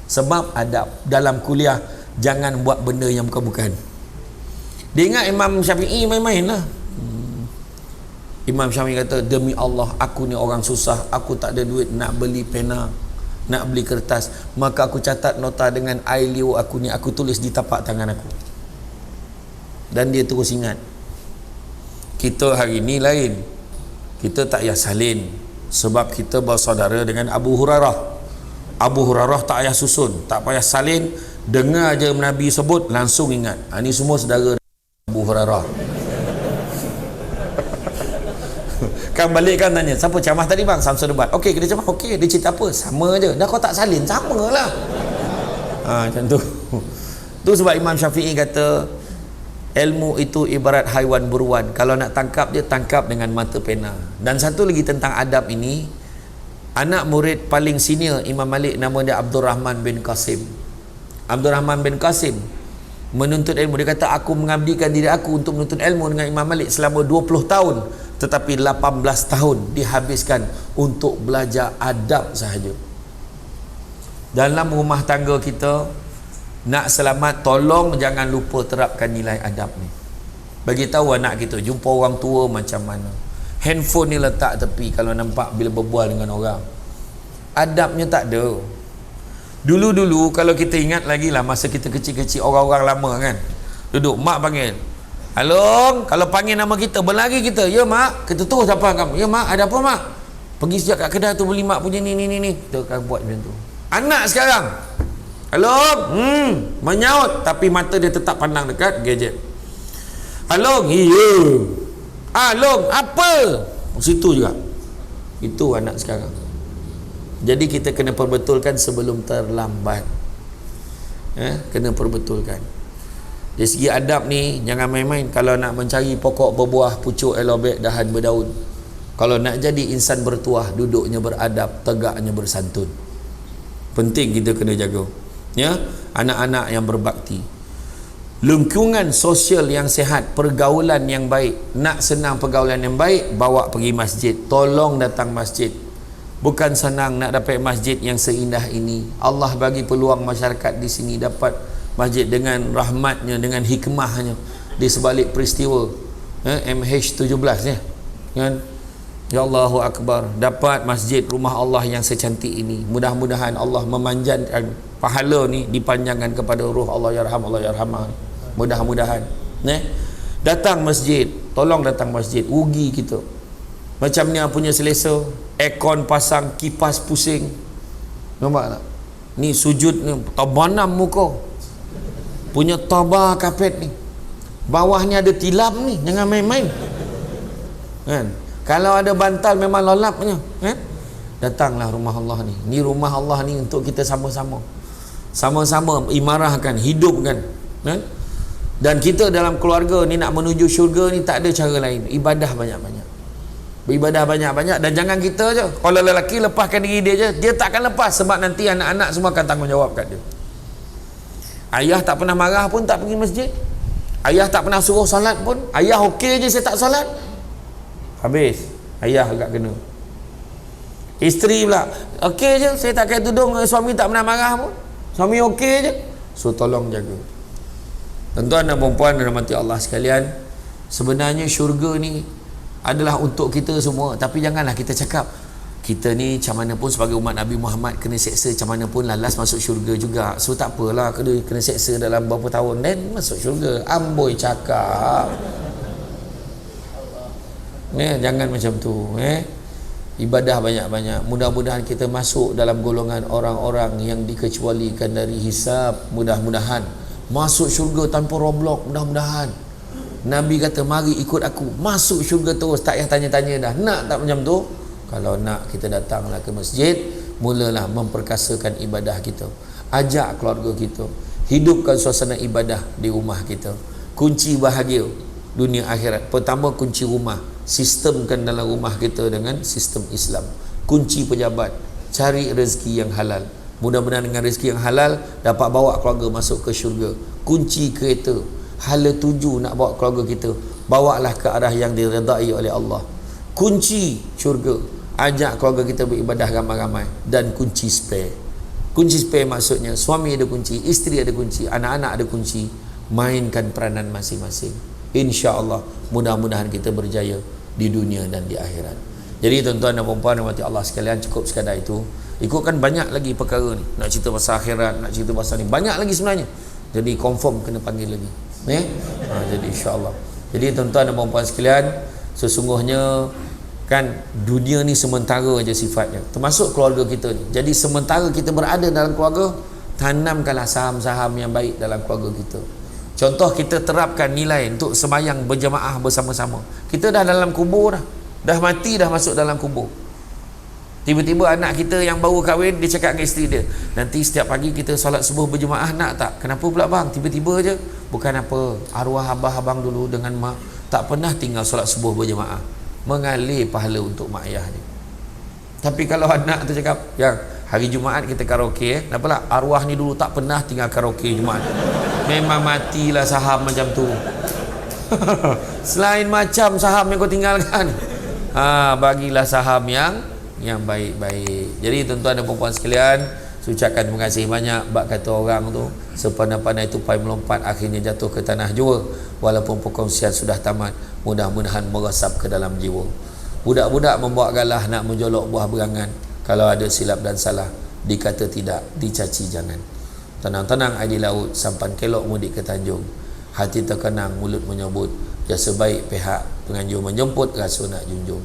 Sebab adab dalam kuliah, jangan buat benda yang bukan-bukan. Dia ingat Imam Syafi'i main-main lah. Imam Syafi'i kata, demi Allah, aku ni orang susah, aku tak ada duit nak beli pena, nak beli kertas, maka aku catat nota dengan ailio aku ni, aku tulis di tapak tangan aku. Dan dia terus ingat. Kita hari ni lain. Kita tak payah salin, sebab kita bersaudara dengan Abu Hurairah. Abu Hurairah tak payah susun, tak payah salin, dengar je Nabi sebut langsung ingat. Ini semua saudara Abu Hurairah. Kan balik kan tanya, siapa ceramah tadi bang? Samsul Debat. Okey, kita ceramah. Okey, dia cerita apa? Sama je. Dah kau tak salin, sama lah. Macam tu. Tu sebab Imam Syafi'i kata, ilmu itu ibarat haiwan buruan. Kalau nak tangkap dia, tangkap dengan mata pena. Dan satu lagi tentang adab ini, anak murid paling senior Imam Malik nama dia Abdul Rahman bin Qasim. Abdul Rahman bin Qasim menuntut ilmu. Dia kata, aku mengabdikan diri aku untuk menuntut ilmu dengan Imam Malik selama 20 tahun. Tetapi 18 tahun dihabiskan untuk belajar adab sahaja. Dalam rumah tangga kita, nak selamat, tolong jangan lupa terapkan nilai adab ni. Bagi tahu anak kita, jumpa orang tua macam mana. Handphone ni letak tepi kalau nampak bila berbual dengan orang. Adabnya tak ada. Dulu-dulu kalau kita ingat lagi lah, masa kita kecil-kecil, orang-orang lama kan, duduk, mak panggil, halo, kalau panggil nama kita, berlari kita, ya mak, kita terus apa kamu, ya mak, ada apa mak? Pergi sejak kat kedai tu beli mak punya ni. Kita akan buat macam tu. Anak sekarang, halo, menyaut, tapi mata dia tetap pandang dekat gadget. Halo, iya. Halo, apa? Situ juga. Itu anak sekarang. Jadi kita kena perbetulkan sebelum terlambat. Kena perbetulkan. Dari segi adab ni, jangan main-main. Kalau nak mencari pokok berbuah, pucuk elobek, dahan berdaun. Kalau nak jadi insan bertuah, duduknya beradab, tegaknya bersantun. Penting kita kena jaga. Ya, anak-anak yang berbakti, lingkungan sosial yang sihat, pergaulan yang baik. Nak senang pergaulan yang baik, bawa pergi masjid, tolong datang masjid. Bukan senang nak dapat masjid yang seindah ini. Allah bagi peluang masyarakat di sini dapat masjid dengan rahmatnya, dengan hikmahnya di sebalik peristiwa MH17 ya. Kan? Ya Allahu Akbar, dapat masjid rumah Allah yang secantik ini. Mudah-mudahan Allah memanjangkan pahala ni, dipanjangkan kepada ruh Allah yarham, Allah yarhamah. Mudah-mudahan. Datang masjid, tolong datang masjid. Rugi kita. Macam ni punya selesa, aircon pasang, kipas pusing. Nampak tak? Ni sujud ni tabanam muka. Punya tabah kapet ni. Bawahnya ada tilap ni, jangan main-main. Kan? Kalau ada bantal memang lolap punya, kan? Datanglah rumah Allah ni. Ni rumah Allah ni untuk kita sama-sama imarahkan, hidupkan, kan? Dan kita dalam keluarga ni nak menuju syurga ni tak ada cara lain, ibadah banyak-banyak, beribadah banyak-banyak. Dan jangan kita je, kalau lelaki lepaskan diri dia je, dia tak akan lepas, sebab nanti anak-anak semua akan tanggungjawab kat dia. Ayah tak pernah marah pun tak pergi masjid, ayah tak pernah suruh solat pun, ayah okey je saya tak solat, habis ayah agak kena. Isteri pula okey je saya tak pakai tudung, suami tak pernah marah pun, suami okey je, so tolong jaga. Tuan-tuan dan puan-puan dan rahmati Allah sekalian, sebenarnya syurga ni adalah untuk kita semua. Tapi janganlah kita cakap kita ni macam mana pun sebagai umat Nabi Muhammad kena seksa macam mana pun lalas masuk syurga juga, so tak apalah kena seksa dalam berapa tahun dan masuk syurga. Amboi cakap jangan macam tu. Ibadah banyak-banyak, mudah-mudahan kita masuk dalam golongan orang-orang yang dikecualikan dari hisab. Mudah-mudahan masuk syurga tanpa roblok, mudah-mudahan. Nabi kata mari ikut aku masuk syurga terus, tak payah tanya-tanya dah. Nak tak macam tu? Kalau nak, kita datanglah ke masjid, mulalah memperkasakan ibadah kita, ajak keluarga kita, hidupkan suasana ibadah di rumah kita. Kunci bahagia dunia akhirat, pertama kunci rumah, sistemkan dalam rumah kita dengan sistem Islam. Kunci pejabat, cari rezeki yang halal, mudah-mudahan dengan rezeki yang halal dapat bawa keluarga masuk ke syurga. Kunci kereta, hala tuju nak bawa keluarga kita, bawalah ke arah yang diredai oleh Allah. Kunci syurga, ajak keluarga kita beribadah ramai-ramai. Dan kunci spare, kunci spare maksudnya suami ada kunci, isteri ada kunci, anak-anak ada kunci, mainkan peranan masing-masing. InsyaAllah mudah-mudahan kita berjaya di dunia dan di akhirat. Jadi tuan-tuan dan puan-puan rahmati Allah sekalian, cukup sekadar itu. Ikutkan banyak lagi perkara ni, nak cerita pasal akhirat, nak cerita pasal ni, banyak lagi sebenarnya. Jadi confirm kena panggil lagi jadi insyaAllah. Jadi tuan-tuan dan puan-puan sekalian, sesungguhnya kan dunia ni sementara aja sifatnya, termasuk keluarga kita ni. Jadi sementara kita berada dalam keluarga, tanamkanlah saham-saham yang baik dalam keluarga kita. Contoh, kita terapkan nilai untuk sembahyang berjamaah bersama-sama. Kita dah dalam kubur dah mati, dah masuk dalam kubur. Tiba-tiba anak kita yang baru kahwin, dia cakap dengan isteri dia, nanti setiap pagi kita solat subuh berjemaah, nak tak? Kenapa pula bang? Tiba-tiba je. Bukan apa, arwah abah-abang dulu dengan mak tak pernah tinggal solat subuh berjemaah, mengalir pahala untuk mak ayah dia. Tapi kalau anak tu cakap, yang hari Jumaat kita karaoke, kenapa lah? Arwah ni dulu tak pernah tinggal karaoke Jumaat. Memang matilah saham macam tu. Selain macam saham yang kau tinggalkan, bagilah saham yang baik-baik. Jadi tuan-tuan dan puan-puan sekalian, saya ucapkan terima kasih banyak. Bak kata orang tu, sepandai-pandai tupai melompat akhirnya jatuh ke tanah jua. Walaupun perkongsian sudah tamat, mudah-mudahan meresap ke dalam jiwa. Budak-budak membawa galah nak menjolok buah berangan, kalau ada silap dan salah, dikata tidak, dicaci jangan. Tenang-tenang air di laut, sampan kelok mudik ke Tanjung. Hati terkenang, mulut menyebut, jasa baik pihak penganjur menjemput, rasa nak junjung.